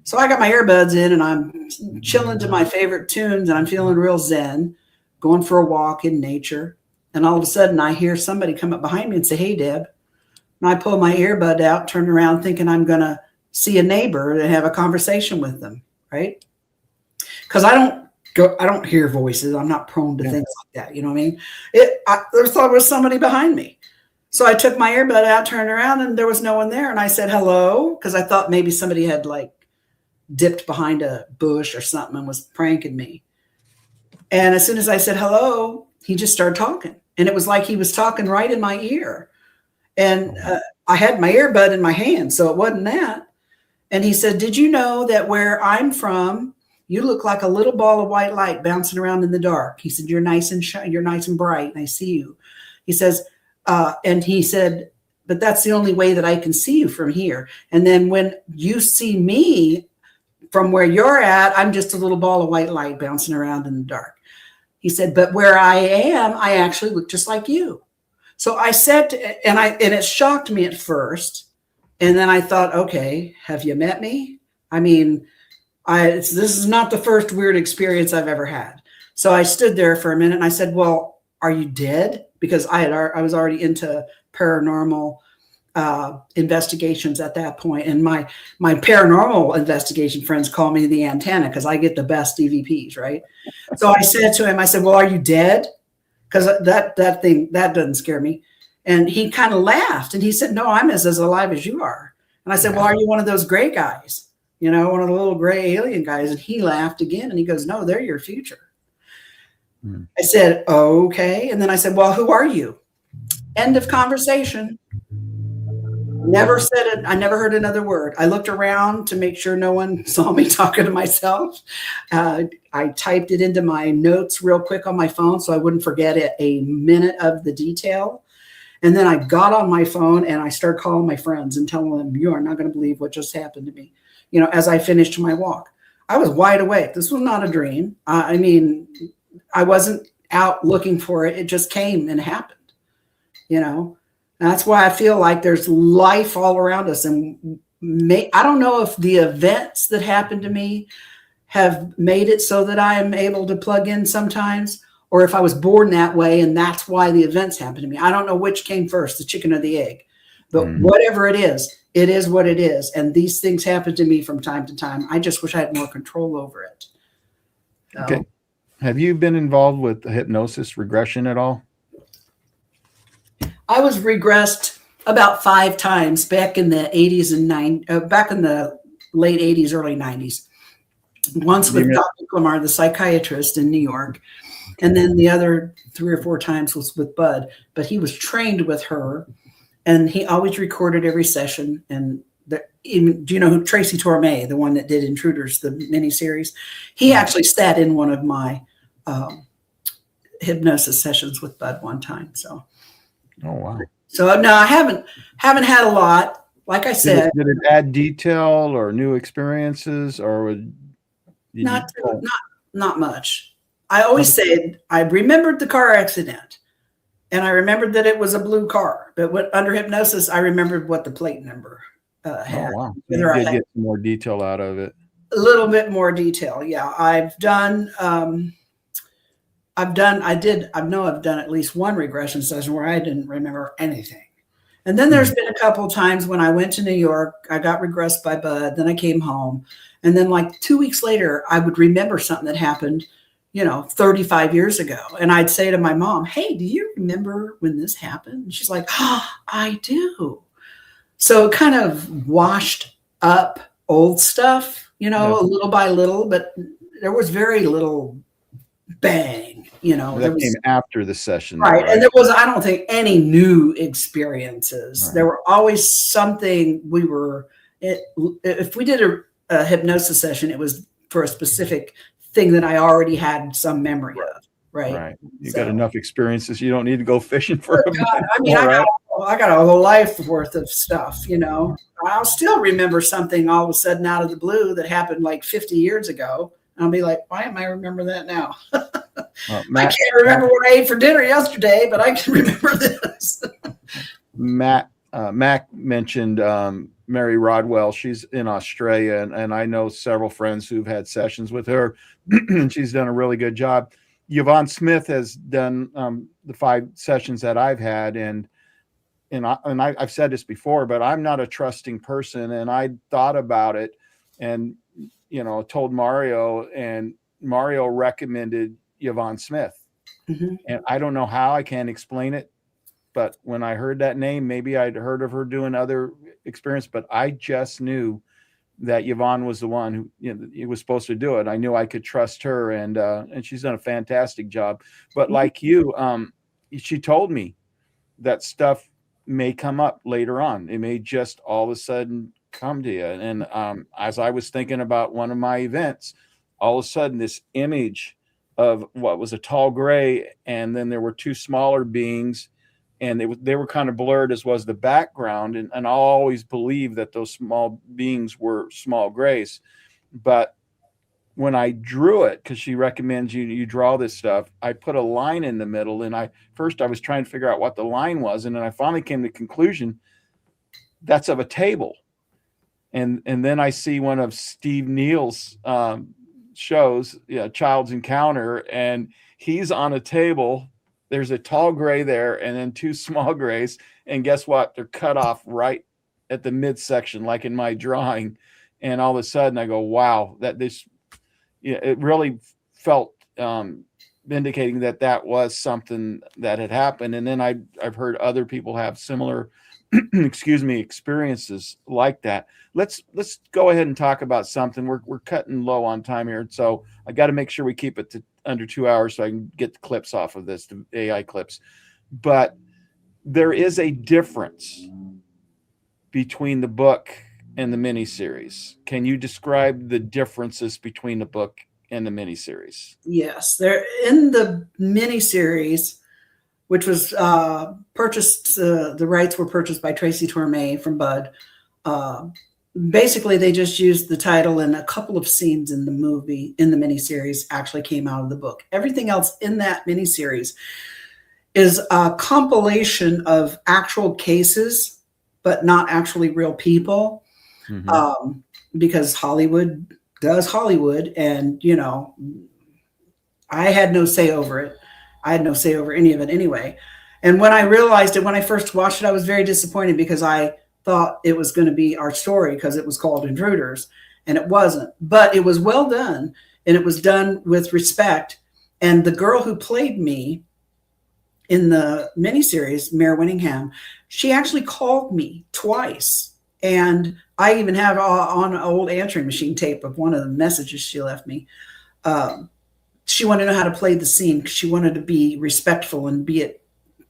So I got my earbuds in, and I'm chilling to my favorite tunes, and I'm feeling real zen, going for a walk in nature. And all of a sudden I hear somebody come up behind me and say, "Hey, Deb." And I pull my earbud out, turn around, thinking I'm going to see a neighbor and have a conversation with them. Right. Because I don't hear voices. I'm not prone to things like that. You know what I mean? I thought it was somebody behind me. So I took my earbud out, turned around, and there was no one there. And I said, hello, because I thought maybe somebody had like dipped behind a bush or something and was pranking me. And as soon as I said hello, he just started talking. And it was like he was talking right in my ear. And I had my earbud in my hand, so it wasn't that. And he said, did you know that where I'm from, you look like a little ball of white light bouncing around in the dark? He said, you're nice and bright, and I see you. He says, and he said, but that's the only way that I can see you from here. And then when you see me from where you're at, I'm just a little ball of white light bouncing around in the dark. He said, but where I am, I actually look just like you. So I said, and it shocked me at first. And then I thought, okay, have you met me? I mean, this is not the first weird experience I've ever had. So I stood there for a minute and I said, well, are you dead? Because I was already into paranormal investigations at that point. And my paranormal investigation friends call me the antenna because I get the best EVPs, right? So I said to him, I said, well, are you dead? Because that doesn't scare me. And he kind of laughed and he said, no, I'm as alive as you are. And I said, well, are you one of those gray guys? You know, one of the little gray alien guys? And he laughed again and he goes, no, they're your future. I said, okay. And then I said, well, who are you? End of conversation. Never said it. I never heard another word. I looked around to make sure no one saw me talking to myself. I typed it into my notes real quick on my phone so I wouldn't forget it, a minute of the detail. And then I got on my phone and I started calling my friends and telling them, you are not going to believe what just happened to me. You know, as I finished my walk, I was wide awake. This was not a dream. I mean, I wasn't out looking for it. It just came and happened, you know. And that's why I feel like there's life all around us. And I don't know if the events that happened to me have made it so that I am able to plug in sometimes, or if I was born that way and that's why the events happened to me. I don't know which came first, the chicken or the egg. But whatever it is what it is. And these things happen to me from time to time. I just wish I had more control over it. So, okay. Have you been involved with hypnosis regression at all? I was regressed about 5 times back in the 80s and back in the late 80s, early 90s. Once with Dr. Clamar, the psychiatrist in New York. And then the other 3 or 4 times was with Bud. But he was trained with her. And he always recorded every session. And do you know who Tracy Torme, the one that did Intruders, the miniseries? He actually sat in one of my hypnosis sessions with Bud one time. So, oh wow! So no, I haven't had a lot. Like I said, did it add detail or new experiences, or not much. I always said I remembered the car accident. And I remembered that it was a blue car, but under hypnosis, I remembered what the plate number had. Oh, wow. You did get some more detail out of it. A little bit more detail. Yeah. I've done at least one regression session where I didn't remember anything. And then there's been a couple of times when I went to New York, I got regressed by Bud, then I came home. And then like 2 weeks later, I would remember something that happened 35 years ago. And I'd say to my mom, hey, do you remember when this happened? And she's like, oh, I do. So it kind of washed up old stuff, a little by little, but there was very little bang, That came after the session. Right. And there was, I don't think, any new experiences. Right. There were always something if we did a hypnosis session, it was for a specific thing that I already had some memory of, right? You got enough experiences. You don't need to go fishing for them. I got a whole life worth of stuff, I'll still remember something all of a sudden out of the blue that happened like 50 years ago. I'll be like, why am I remember that now? I can't remember what I ate for dinner yesterday, but I can remember this. Mac mentioned Mary Rodwell. She's in Australia, and I know several friends who've had sessions with her. She's done a really good job. Yvonne Smith has done the 5 sessions that I've had, and I've said this before, but I'm not a trusting person, and I thought about it, and told Mario, and Mario recommended Yvonne Smith, and I don't know how, I can't explain it, but when I heard that name, maybe I'd heard of her doing other experience, but I just knew that Yvonne was the one who, you know, he was supposed to do it. I knew I could trust her, and she's done a fantastic job. But like you, she told me that stuff may come up later on. It may just all of a sudden come to you. And as I was thinking about one of my events, all of a sudden this image of what was a tall gray, and then there were two smaller beings, and they were kind of blurred, as was the background. And I'll always believe that those small beings were small grays. But when I drew it, because she recommends you draw this stuff, I put a line in the middle. And I was trying to figure out what the line was. And then I finally came to the conclusion that's of a table. And then I see one of Steve Neal's shows, Child's Encounter, and he's on a table. There's a tall gray there, and then two small grays. And guess what? They're cut off right at the midsection, like in my drawing. And all of a sudden I go, wow, it really felt indicating that was something that had happened. And then I've heard other people have similar, experiences like that. Let's go ahead and talk about something. We're cutting low on time here. So I got to make sure we keep it to under 2 hours so I can get the clips off of this, the AI clips. But there is a difference between the book and the miniseries. Can you describe the differences between the book and the miniseries? Yes, they're in the miniseries, which was purchased. The rights were purchased by Tracy Torme from Budd. Basically, they just used the title, and a couple of scenes in the movie, in the miniseries, actually came out of the book. Everything else in that miniseries is a compilation of actual cases, but not actually real people, because Hollywood does Hollywood, and I had no say over it. I had no say over any of it anyway. And when I realized it, when I first watched it, I was very disappointed, because I thought it was going to be our story, because it was called Intruders, and it wasn't. But it was well done, and it was done with respect. And the girl who played me in the miniseries, Mare Winningham, she actually called me twice. And I even have on an old answering machine tape of one of the messages she left me. She wanted to know how to play the scene, because she wanted to be respectful and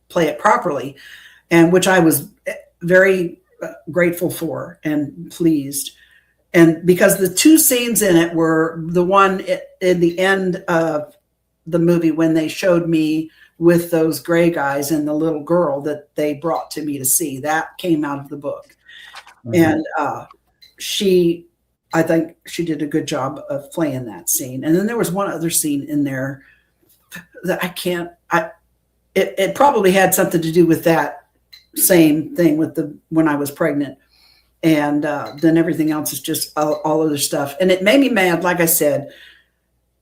play it properly, and which I was very grateful for and pleased. And because the two scenes in it were the one in the end of the movie when they showed me with those gray guys and the little girl that they brought to me to see, that came out of the book. And I think she did a good job of playing that scene. And then there was one other scene in there that it probably had something to do with that same thing with when I was pregnant. And then everything else is just all other stuff. And it made me mad, like I said,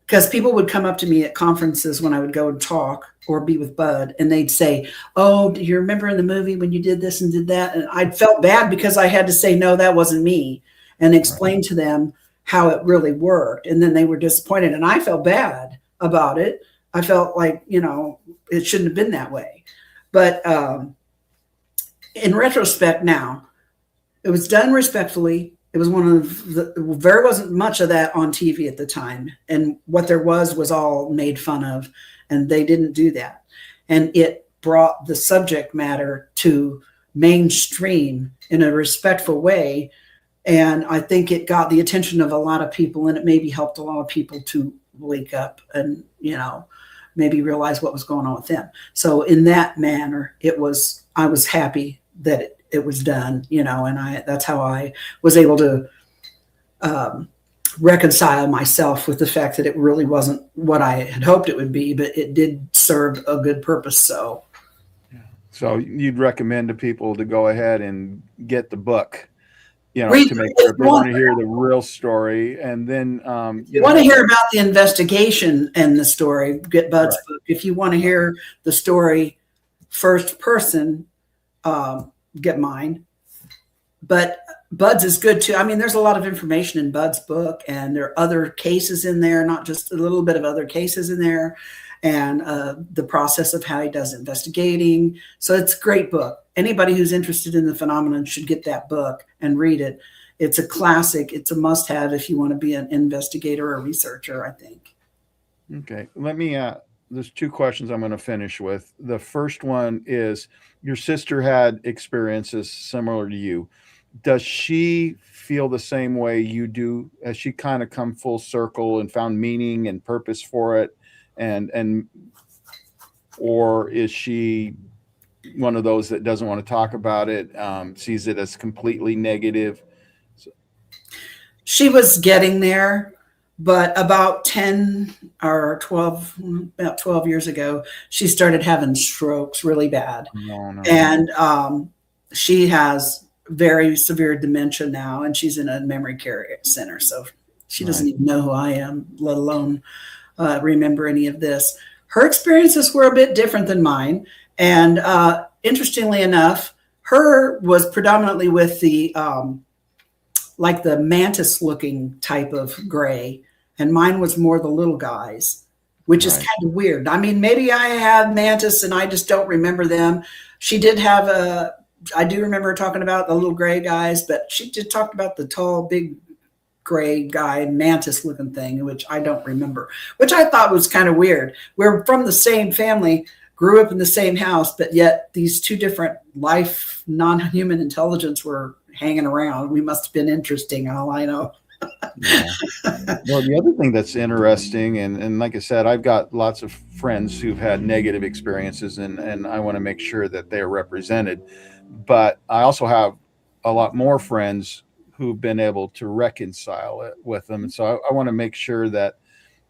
because people would come up to me at conferences when I would go and talk or be with Bud, and they'd say, oh, do you remember in the movie when you did this and did that? And I felt bad, because I had to say, no, that wasn't me, and explain to them how it really worked. And then they were disappointed, and I felt bad about it. I felt like, it shouldn't have been that way. But in retrospect now, it was done respectfully. It was there wasn't much of that on TV at the time. And what there was all made fun of, and they didn't do that. And it brought the subject matter to mainstream in a respectful way. And I think it got the attention of a lot of people, and it maybe helped a lot of people to wake up and, maybe realize what was going on with them. So in that manner, I was happy that it was done, and that's how I was able to reconcile myself with the fact that it really wasn't what I had hoped it would be, but it did serve a good purpose. So you'd recommend to people to go ahead and get the book, to make sure if they want to hear the real story. And then you want to hear about the investigation and the story, get Bud's book. If you want to hear the story first person, get mine. But Bud's is good too. I mean, there's a lot of information in Bud's book, and there are other cases in there, not just a little bit of other cases in there, and the process of how he does investigating. So it's a great book. Anybody who's interested in the phenomenon should get that book and read it. It's a classic. It's a must-have if you want to be an investigator or researcher, I think. Okay. Let me, there's two questions I'm going to finish with. The first one is, your sister had experiences similar to you. Does she feel the same way you do? Has she kind of come full circle and found meaning and purpose for it? Or is she one of those that doesn't want to talk about it, sees it as completely negative? She was getting there, but about 12 years ago, she started having strokes really bad. No. And she has very severe dementia now, and she's in a memory care center. So she doesn't even know who I am, let alone remember any of this. Her experiences were a bit different than mine. And interestingly enough, her was predominantly with the, like the mantis looking type of gray. And mine was more the little guys, which is kind of weird. I mean, maybe I had mantis and I just don't remember them. She did have I do remember talking about the little gray guys, but she did talk about the tall, big gray guy, mantis looking thing, which I don't remember, which I thought was kind of weird. We're from the same family, grew up in the same house, but yet these two different life, non-human intelligence were hanging around. We must have been interesting, all I know. Yeah. Well, the other thing that's interesting, and like I said, I've got lots of friends who've had negative experiences, and I want to make sure that they're represented. But I also have a lot more friends who've been able to reconcile it with them. And so I want to make sure that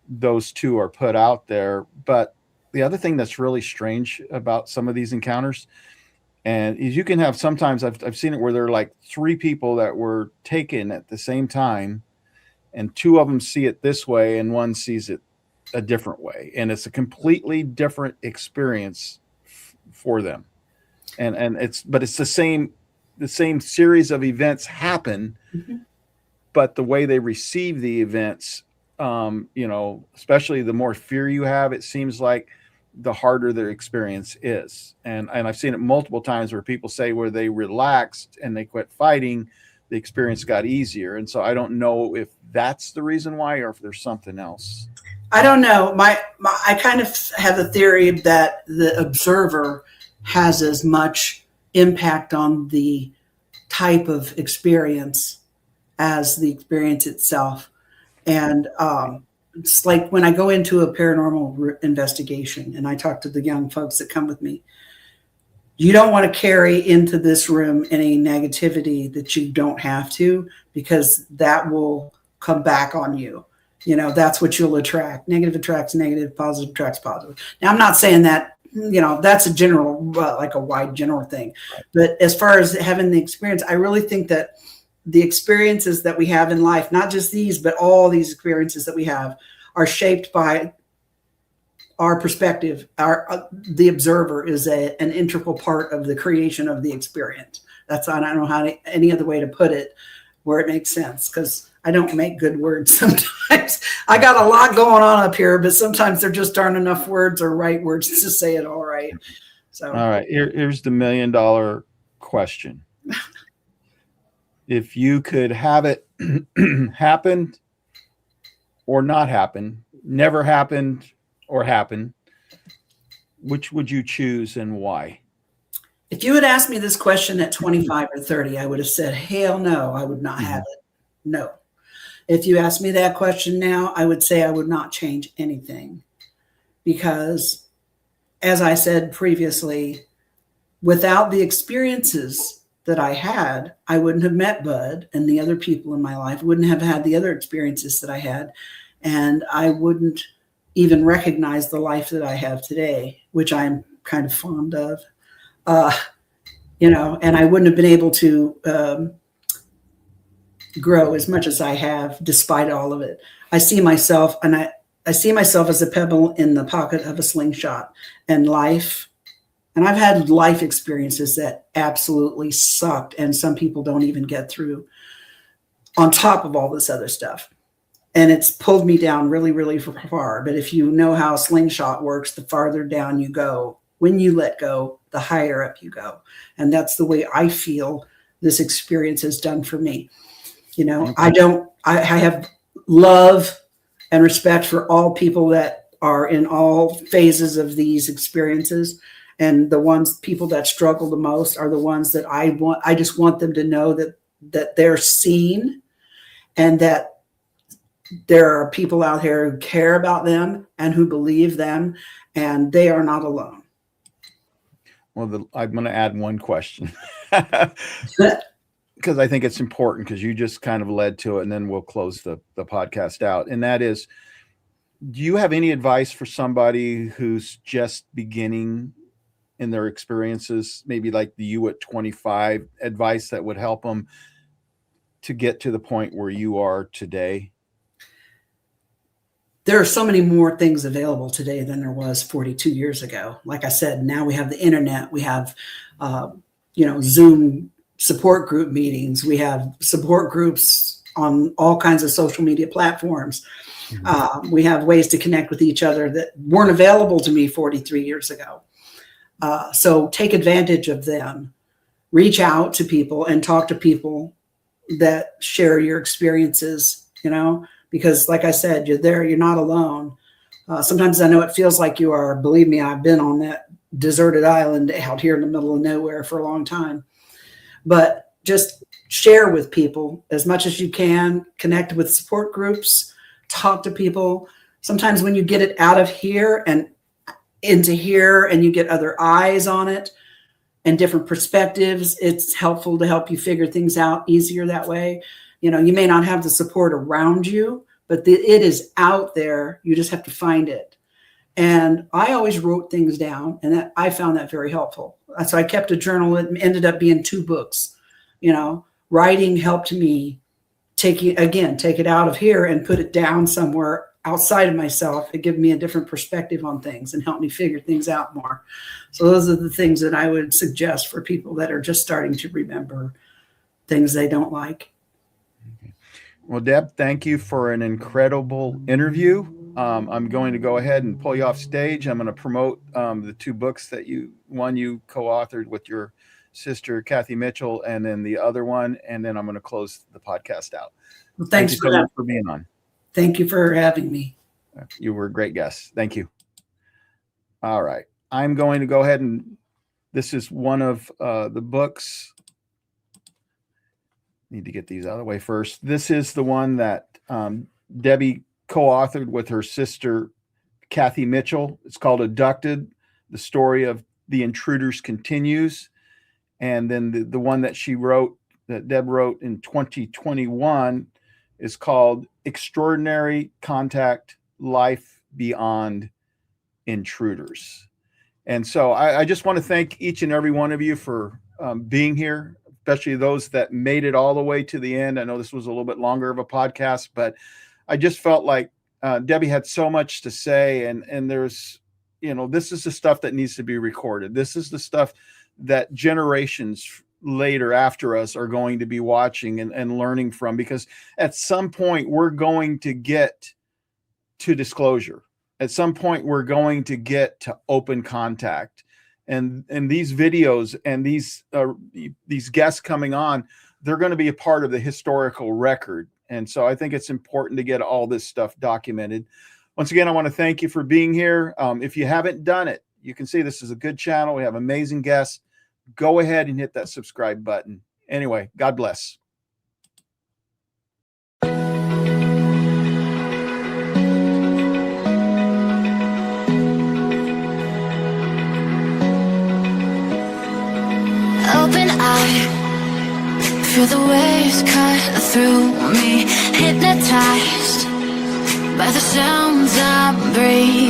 those two are put out there. But the other thing that's really strange about some of these encounters, and is you can have, sometimes I've seen it where there are like three people that were taken at the same time, and two of them see it this way and one sees it a different way. And it's a completely different experience for them. And it's the same series of events happen, but the way they receive the events, especially the more fear you have, it seems like the harder their experience is. And I've seen it multiple times where people say where they relaxed and they quit fighting, the experience got easier. And so I don't know if that's the reason why, or if there's something else. I don't know. I kind of have a theory that the observer has as much impact on the type of experience as the experience itself. And it's like when I go into a paranormal investigation and I talk to the young folks that come with me, you don't want to carry into this room any negativity that you don't have to, because that will come back on you. That's what you'll attract. Negative attracts negative, positive attracts positive. Now, I'm not saying that, that's a general, like a wide general thing. But as far as having the experience, I really think that the experiences that we have in life, not just these, but all these experiences that we have, are shaped by our perspective. The observer is an integral part of the creation of the experience. I don't know any other way to put it where it makes sense, because I don't make good words sometimes. I got a lot going on up here, but sometimes there just aren't enough words or right words to say it all right. So, all right, here's the $1 million question. If you could have it happen or not happen, never happened or happen, which would you choose and why? If you had asked me this question at 25 or 30, I would have said, hell no, I would not have it. No. If you ask me that question now, I would say I would not change anything, because, as I said previously, without the experiences that I had, I wouldn't have met Bud and the other people in my life, wouldn't have had the other experiences that I had, and I wouldn't even recognize the life that I have today, which I'm kind of fond of, and I wouldn't have been able to grow as much as I have despite all of it. I see myself, and I see myself as a pebble in the pocket of a slingshot, and life. And I've had life experiences that absolutely sucked, and some people don't even get through. on top of all this other stuff. And it's pulled me down really, really far. But if you know how a slingshot works, the farther down you go. When you let go, the higher up you go. And that's the way I feel this experience has done for me. You know, I have love and respect for all people that are in all phases of these experiences. And the people that struggle the most are the ones that I just want them to know that they're seen, and that there are people out here who care about them and who believe them, and they are not alone. Well, I'm going to add one question because I think it's important, because you just kind of led to it, and then we'll close the podcast out. And that is, do you have any advice for somebody who's just beginning in their experiences, maybe like you at 25, advice that would help them to get to the point where you are today? There are so many more things available today than there was 42 years ago. Like I said, now we have the internet. We have, Zoom support group meetings. We have support groups on all kinds of social media platforms. Mm-hmm. We have ways to connect with each other that weren't available to me 43 years ago. So take advantage of them. Reach out to people and talk to people that share your experiences, because like I said, you're there, you're not alone. Sometimes I know it feels like you are. Believe me, I've been on that deserted island out here in the middle of nowhere for a long time. But just share with people as much as you can, connect with support groups, talk to people. Sometimes when you get it out of here and into here and you get other eyes on it and different perspectives, it's helpful to help you figure things out easier that way. You may not have the support around you, but it is out there. You just have to find it. And I always wrote things down, and I found that very helpful. So I kept a journal. It ended up being 2 books. Writing helped me take it out of here and put it down somewhere outside of myself. It gave me a different perspective on things and helped me figure things out more. So those are the things that I would suggest for people that are just starting to remember things they don't like. Well, Deb, thank you for an incredible interview. I'm going to go ahead and pull you off stage. I'm going to promote the 2 books that you co-authored with your sister, Kathie Mitchell, and then the other one, and then I'm going to close the podcast out. Well, thanks Thank you so much for being on. Thank you for having me. You were a great guest. Thank you. All right. I'm going to go ahead and this is one of the books. Need to get these out of the way first. This is the one that Debbie co-authored with her sister, Kathie Mitchell. It's called Abducted. The story of the intruders continues. And then the one that she wrote, that Deb wrote in 2021, is called Extraordinary Contact: Life Beyond Intruders. And so I just want to thank each and every one of you for being here, especially those that made it all the way to the end. I know this was a little bit longer of a podcast, but I just felt like Debbie had so much to say, and there's, this is the stuff that needs to be recorded. This is the stuff that generations later after us are going to be watching and learning from, because at some point we're going to get to disclosure. At some point we're going to get to open contact. And these videos and these guests coming on, they're going to be a part of the historical record. And so I think it's important to get all this stuff documented. Once again, I want to thank you for being here. If you haven't done it, you can see this is a good channel. We have amazing guests. Go ahead and hit that subscribe button. Anyway, God bless. Open eye, feel the waves cut through me, hypnotized by the sounds I'm breathing.